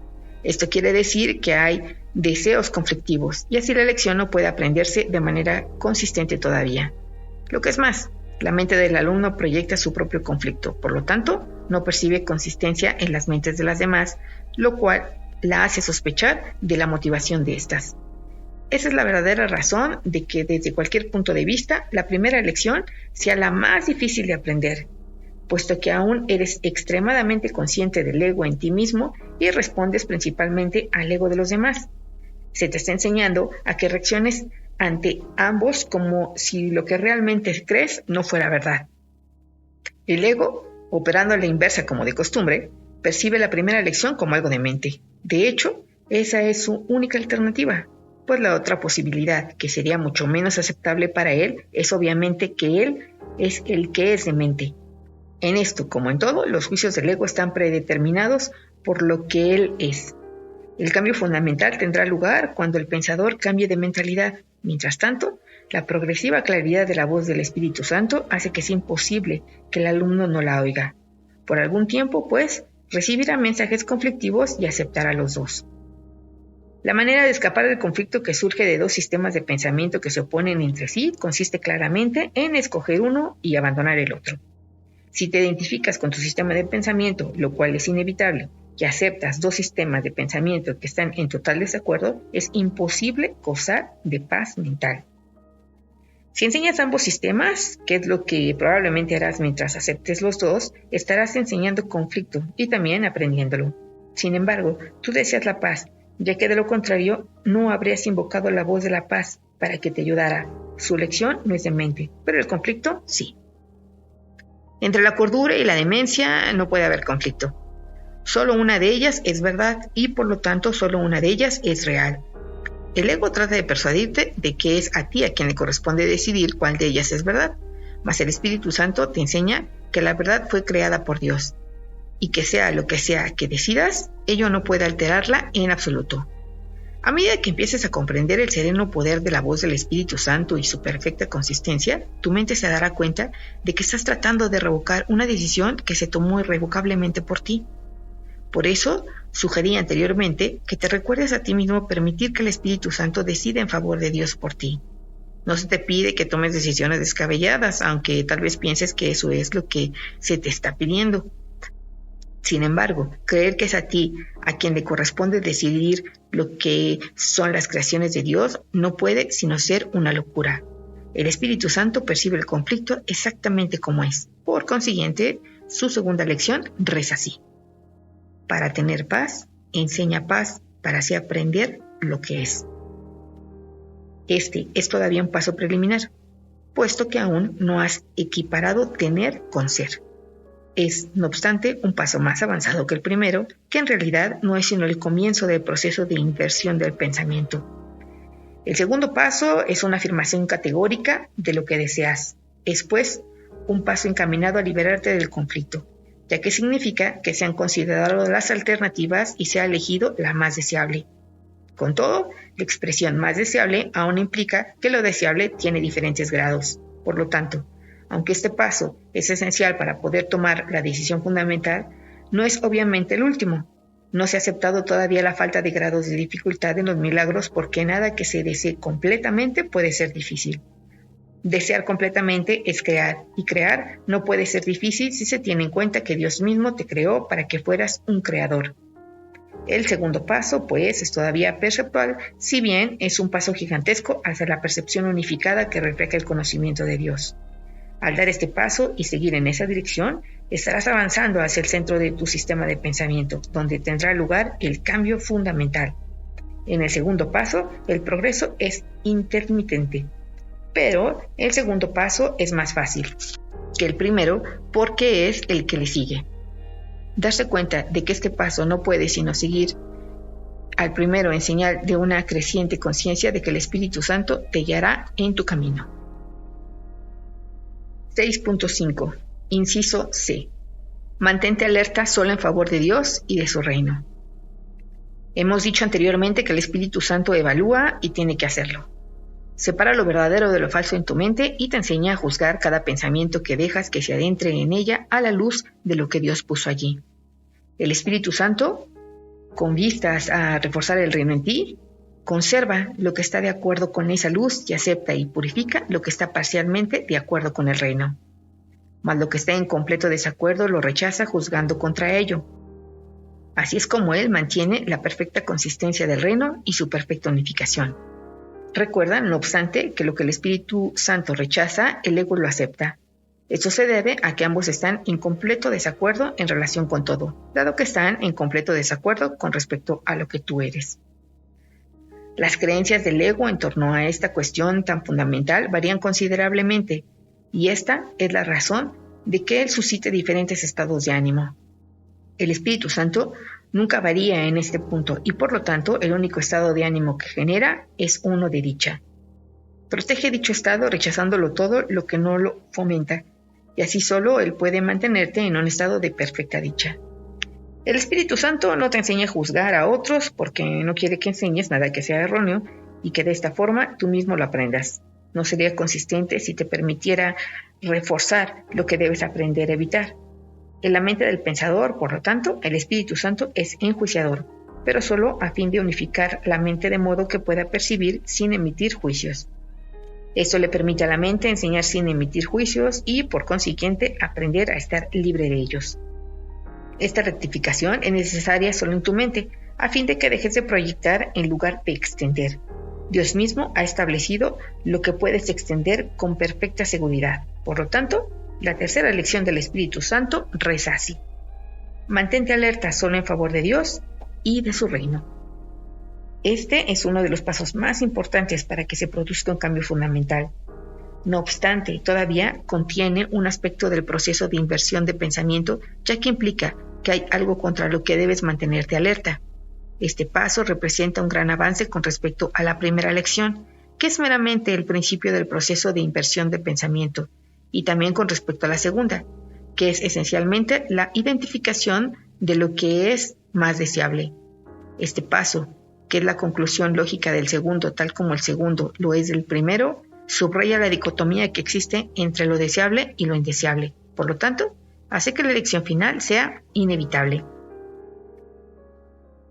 Esto quiere decir que hay deseos conflictivos, y así la lección no puede aprenderse de manera consistente todavía. Lo que es más, la mente del alumno proyecta su propio conflicto, por lo tanto, no percibe consistencia en las mentes de las demás, lo cual la hace sospechar de la motivación de estas. Esa es la verdadera razón de que desde cualquier punto de vista, la primera lección sea la más difícil de aprender, puesto que aún eres extremadamente consciente del ego en ti mismo y respondes principalmente al ego de los demás. Se te está enseñando a que reacciones ante ambos como si lo que realmente crees no fuera verdad. El ego, operando a la inversa como de costumbre, percibe la primera lección como algo de mente. De hecho, esa es su única alternativa. Pues la otra posibilidad, que sería mucho menos aceptable para él, es obviamente que él es el que es de mente. En esto, como en todo, los juicios del ego están predeterminados por lo que él es. El cambio fundamental tendrá lugar cuando el pensador cambie de mentalidad. Mientras tanto, la progresiva claridad de la voz del Espíritu Santo hace que sea imposible que el alumno no la oiga. Por algún tiempo, pues, recibirá mensajes conflictivos y aceptará los dos. La manera de escapar del conflicto que surge de dos sistemas de pensamiento que se oponen entre sí consiste claramente en escoger uno y abandonar el otro. Si te identificas con tu sistema de pensamiento, lo cual es inevitable, y aceptas dos sistemas de pensamiento que están en total desacuerdo, es imposible gozar de paz mental. Si enseñas ambos sistemas, que es lo que probablemente harás mientras aceptes los dos, estarás enseñando conflicto y también aprendiéndolo. Sin embargo, tú deseas la paz, ya que de lo contrario no habrías invocado la voz de la paz para que te ayudara. Su lección no es de mente, pero el conflicto sí. Entre la cordura y la demencia no puede haber conflicto. Solo una de ellas es verdad y por lo tanto solo una de ellas es real. El ego trata de persuadirte de que es a ti a quien le corresponde decidir cuál de ellas es verdad, mas el Espíritu Santo te enseña que la verdad fue creada por Dios. Y que sea lo que sea que decidas, ello no puede alterarla en absoluto. A medida que empieces a comprender el sereno poder de la voz del Espíritu Santo y su perfecta consistencia, tu mente se dará cuenta de que estás tratando de revocar una decisión que se tomó irrevocablemente por ti. Por eso, sugerí anteriormente que te recuerdes a ti mismo permitir que el Espíritu Santo decida en favor de Dios por ti. No se te pide que tomes decisiones descabelladas, aunque tal vez pienses que eso es lo que se te está pidiendo. Sin embargo, creer que es a ti a quien le corresponde decidir lo que son las creaciones de Dios no puede sino ser una locura. El Espíritu Santo percibe el conflicto exactamente como es. Por consiguiente, su segunda lección reza así: para tener paz, enseña paz para así aprender lo que es. Este es todavía un paso preliminar, puesto que aún no has equiparado tener con ser. Es, no obstante, un paso más avanzado que el primero, que en realidad no es sino el comienzo del proceso de inversión del pensamiento. El segundo paso es una afirmación categórica de lo que deseas. Es, pues, un paso encaminado a liberarte del conflicto, ya que significa que se han considerado las alternativas y se ha elegido la más deseable. Con todo, la expresión más deseable aún implica que lo deseable tiene diferentes grados. Por lo tanto, aunque este paso es esencial para poder tomar la decisión fundamental, no es obviamente el último. No se ha aceptado todavía la falta de grados de dificultad en los milagros porque nada que se desee completamente puede ser difícil. Desear completamente es crear, y crear no puede ser difícil si se tiene en cuenta que Dios mismo te creó para que fueras un creador. El segundo paso, pues, es todavía perceptual, si bien es un paso gigantesco hacia la percepción unificada que refleja el conocimiento de Dios. Al dar este paso y seguir en esa dirección, estarás avanzando hacia el centro de tu sistema de pensamiento, donde tendrá lugar el cambio fundamental. En el segundo paso, el progreso es intermitente, pero el segundo paso es más fácil que el primero porque es el que le sigue. Darse cuenta de que este paso no puede sino seguir al primero en señal de una creciente conciencia de que el Espíritu Santo te guiará en tu camino. 6.5. Inciso C. Mantente alerta solo en favor de Dios y de su reino. Hemos dicho anteriormente que el Espíritu Santo evalúa y tiene que hacerlo. Separa lo verdadero de lo falso en tu mente y te enseña a juzgar cada pensamiento que dejas que se adentre en ella a la luz de lo que Dios puso allí. El Espíritu Santo, con vistas a reforzar el reino en ti, conserva lo que está de acuerdo con esa luz y acepta y purifica lo que está parcialmente de acuerdo con el reino. Mas lo que está en completo desacuerdo lo rechaza juzgando contra ello. Así es como Él mantiene la perfecta consistencia del reino y su perfecta unificación. Recuerda, no obstante, que lo que el Espíritu Santo rechaza, el ego lo acepta. Esto se debe a que ambos están en completo desacuerdo en relación con todo, dado que están en completo desacuerdo con respecto a lo que tú eres. Las creencias del ego en torno a esta cuestión tan fundamental varían considerablemente, y esta es la razón de que él suscite diferentes estados de ánimo. El Espíritu Santo nunca varía en este punto y por lo tanto el único estado de ánimo que genera es uno de dicha. Protege dicho estado rechazándolo todo lo que no lo fomenta, y así solo él puede mantenerte en un estado de perfecta dicha. El Espíritu Santo no te enseña a juzgar a otros porque no quiere que enseñes nada que sea erróneo y que de esta forma tú mismo lo aprendas. No sería consistente si te permitiera reforzar lo que debes aprender a evitar. En la mente del pensador, por lo tanto, el Espíritu Santo es enjuiciador, pero solo a fin de unificar la mente de modo que pueda percibir sin emitir juicios. Esto le permite a la mente enseñar sin emitir juicios y, por consiguiente, aprender a estar libre de ellos. Esta rectificación es necesaria solo en tu mente, a fin de que dejes de proyectar en lugar de extender. Dios mismo ha establecido lo que puedes extender con perfecta seguridad. Por lo tanto, la tercera lección del Espíritu Santo reza así: mantente alerta solo en favor de Dios y de su reino. Este es uno de los pasos más importantes para que se produzca un cambio fundamental. No obstante, todavía contiene un aspecto del proceso de inversión de pensamiento, ya que implica que hay algo contra lo que debes mantenerte alerta. Este paso representa un gran avance con respecto a la primera lección, que es meramente el principio del proceso de inversión de pensamiento, y también con respecto a la segunda, que es esencialmente la identificación de lo que es más deseable. Este paso, que es la conclusión lógica del segundo, tal como el segundo lo es del primero, subraya la dicotomía que existe entre lo deseable y lo indeseable. Por lo tanto, hace que la elección final sea inevitable.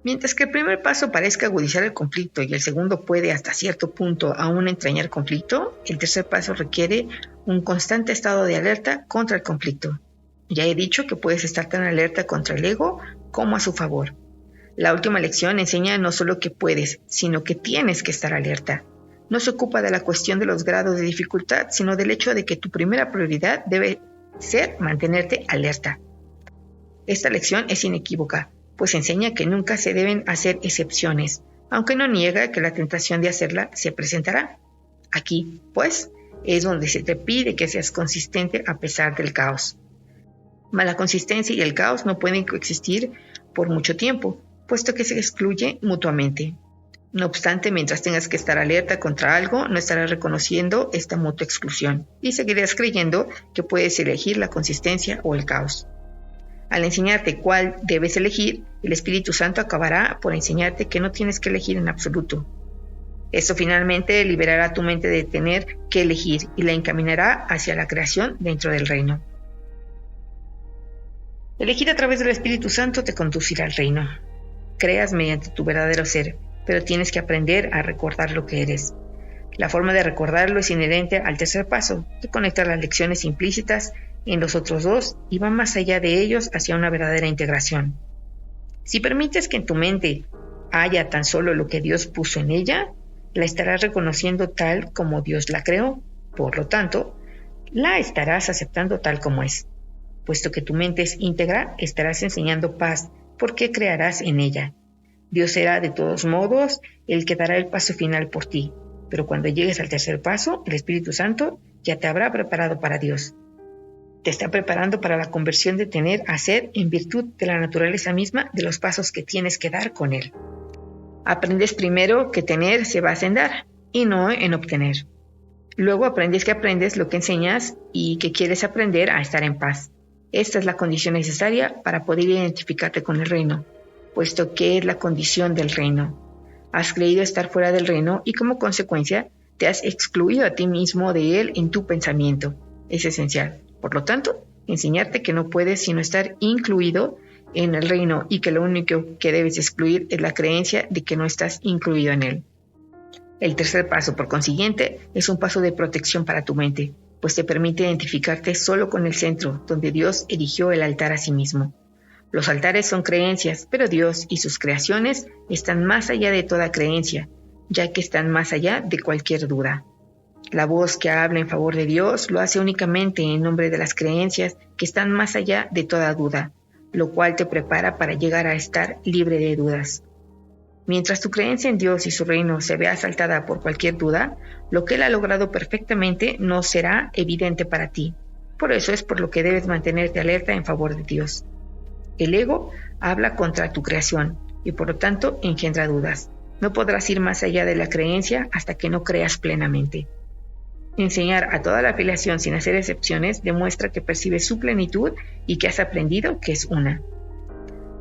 Mientras que el primer paso parezca agudizar el conflicto y el segundo puede hasta cierto punto aún entrañar conflicto, el tercer paso requiere un constante estado de alerta contra el conflicto. Ya he dicho que puedes estar tan alerta contra el ego como a su favor. La última lección enseña no solo que puedes, sino que tienes que estar alerta. No se ocupa de la cuestión de los grados de dificultad, sino del hecho de que tu primera prioridad debe ser mantenerte alerta. Esta lección es inequívoca, pues enseña que nunca se deben hacer excepciones, aunque no niega que la tentación de hacerla se presentará. Aquí, pues, es donde se te pide que seas consistente a pesar del caos. Mas la consistencia y el caos no pueden coexistir por mucho tiempo, puesto que se excluyen mutuamente. No obstante, mientras tengas que estar alerta contra algo, no estarás reconociendo esta mutua exclusión y seguirás creyendo que puedes elegir la consistencia o el caos. Al enseñarte cuál debes elegir, el Espíritu Santo acabará por enseñarte que no tienes que elegir en absoluto. Esto finalmente liberará tu mente de tener que elegir y la encaminará hacia la creación dentro del reino. Elegir a través del Espíritu Santo te conducirá al reino. Creas mediante tu verdadero ser, pero tienes que aprender a recordar lo que eres. La forma de recordarlo es inherente al tercer paso, que conecta las lecciones implícitas en los otros dos y va más allá de ellos hacia una verdadera integración. Si permites que en tu mente haya tan solo lo que Dios puso en ella, la estarás reconociendo tal como Dios la creó. Por lo tanto, la estarás aceptando tal como es. Puesto que tu mente es íntegra, estarás enseñando paz, porque crearás en ella. Dios será de todos modos el que dará el paso final por ti, pero cuando llegues al tercer paso, el Espíritu Santo ya te habrá preparado para Dios. Te está preparando para la conversión de tener a ser en virtud de la naturaleza misma de los pasos que tienes que dar con Él. Aprendes primero que tener se basa en dar y no en obtener. Luego aprendes que aprendes lo que enseñas y que quieres aprender a estar en paz. Esta es la condición necesaria para poder identificarte con el reino, puesto que es la condición del reino. Has creído estar fuera del reino y como consecuencia te has excluido a ti mismo de él en tu pensamiento. Es esencial. Por lo tanto, enseñarte que no puedes sino estar incluido en el reino y que lo único que debes excluir es la creencia de que no estás incluido en él. El tercer paso, por consiguiente, es un paso de protección para tu mente, pues te permite identificarte solo con el centro, donde Dios erigió el altar a sí mismo. Los altares son creencias, pero Dios y sus creaciones están más allá de toda creencia, ya que están más allá de cualquier duda. La voz que habla en favor de Dios lo hace únicamente en nombre de las creencias que están más allá de toda duda, lo cual te prepara para llegar a estar libre de dudas. Mientras tu creencia en Dios y su reino se vea asaltada por cualquier duda, lo que Él ha logrado perfectamente no será evidente para ti. Por eso es por lo que debes mantenerte alerta en favor de Dios. El ego habla contra tu creación y por lo tanto engendra dudas. No podrás ir más allá de la creencia hasta que no creas plenamente. Enseñar a toda la afiliación sin hacer excepciones demuestra que percibes su plenitud y que has aprendido que es una.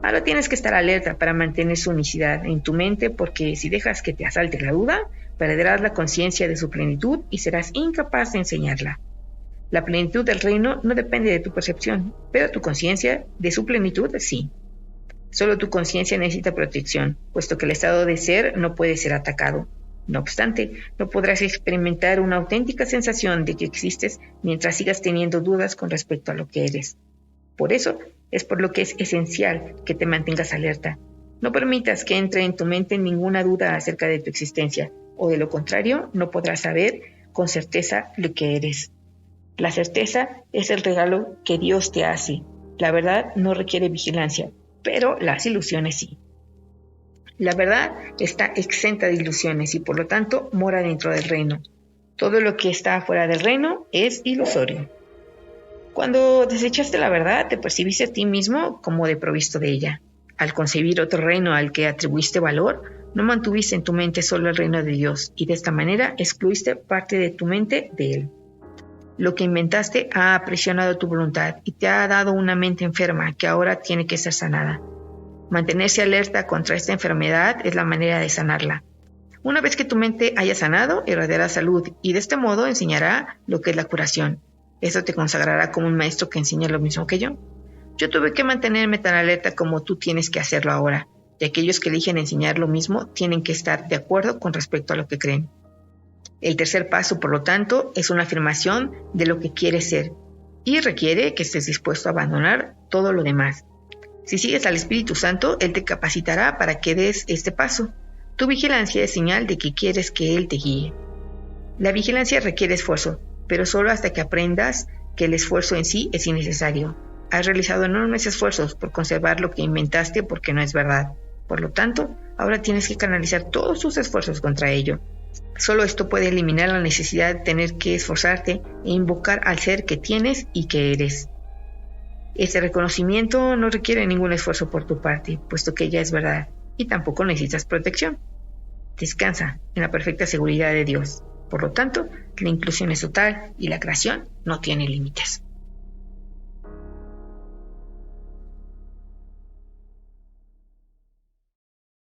Ahora tienes que estar alerta para mantener su unicidad en tu mente porque si dejas que te asalte la duda, perderás la conciencia de su plenitud y serás incapaz de enseñarla. La plenitud del reino no depende de tu percepción, pero tu conciencia de su plenitud sí. Solo tu conciencia necesita protección, puesto que el estado de ser no puede ser atacado. No obstante, no podrás experimentar una auténtica sensación de que existes mientras sigas teniendo dudas con respecto a lo que eres. Por eso, es por lo que es esencial que te mantengas alerta. No permitas que entre en tu mente ninguna duda acerca de tu existencia, o de lo contrario, no podrás saber con certeza lo que eres. La certeza es el regalo que Dios te hace. La verdad no requiere vigilancia, pero las ilusiones sí. La verdad está exenta de ilusiones y por lo tanto mora dentro del reino. Todo lo que está fuera del reino es ilusorio. Cuando desechaste la verdad, te percibiste a ti mismo como desprovisto de ella. Al concebir otro reino al que atribuiste valor, no mantuviste en tu mente solo el reino de Dios y de esta manera excluiste parte de tu mente de él. Lo que inventaste ha aprisionado tu voluntad y te ha dado una mente enferma que ahora tiene que ser sanada. Mantenerse alerta contra esta enfermedad es la manera de sanarla. Una vez que tu mente haya sanado, irradiará salud y de este modo enseñará lo que es la curación. Eso te consagrará como un maestro que enseña lo mismo que yo. Yo tuve que mantenerme tan alerta como tú tienes que hacerlo ahora, y aquellos que eligen enseñar lo mismo tienen que estar de acuerdo con respecto a lo que creen. El tercer paso, por lo tanto, es una afirmación de lo que quieres ser y requiere que estés dispuesto a abandonar todo lo demás. Si sigues al Espíritu Santo, Él te capacitará para que des este paso. Tu vigilancia es señal de que quieres que Él te guíe. La vigilancia requiere esfuerzo, pero solo hasta que aprendas que el esfuerzo en sí es innecesario. Has realizado enormes esfuerzos por conservar lo que inventaste porque no es verdad. Por lo tanto, ahora tienes que canalizar todos tus esfuerzos contra ello. Solo esto puede eliminar la necesidad de tener que esforzarte e invocar al ser que tienes y que eres. Este reconocimiento no requiere ningún esfuerzo por tu parte, puesto que ya es verdad, y tampoco necesitas protección. descansa en la perfecta seguridad de Dios. Por lo tanto, la inclusión es total y la creación no tiene límites.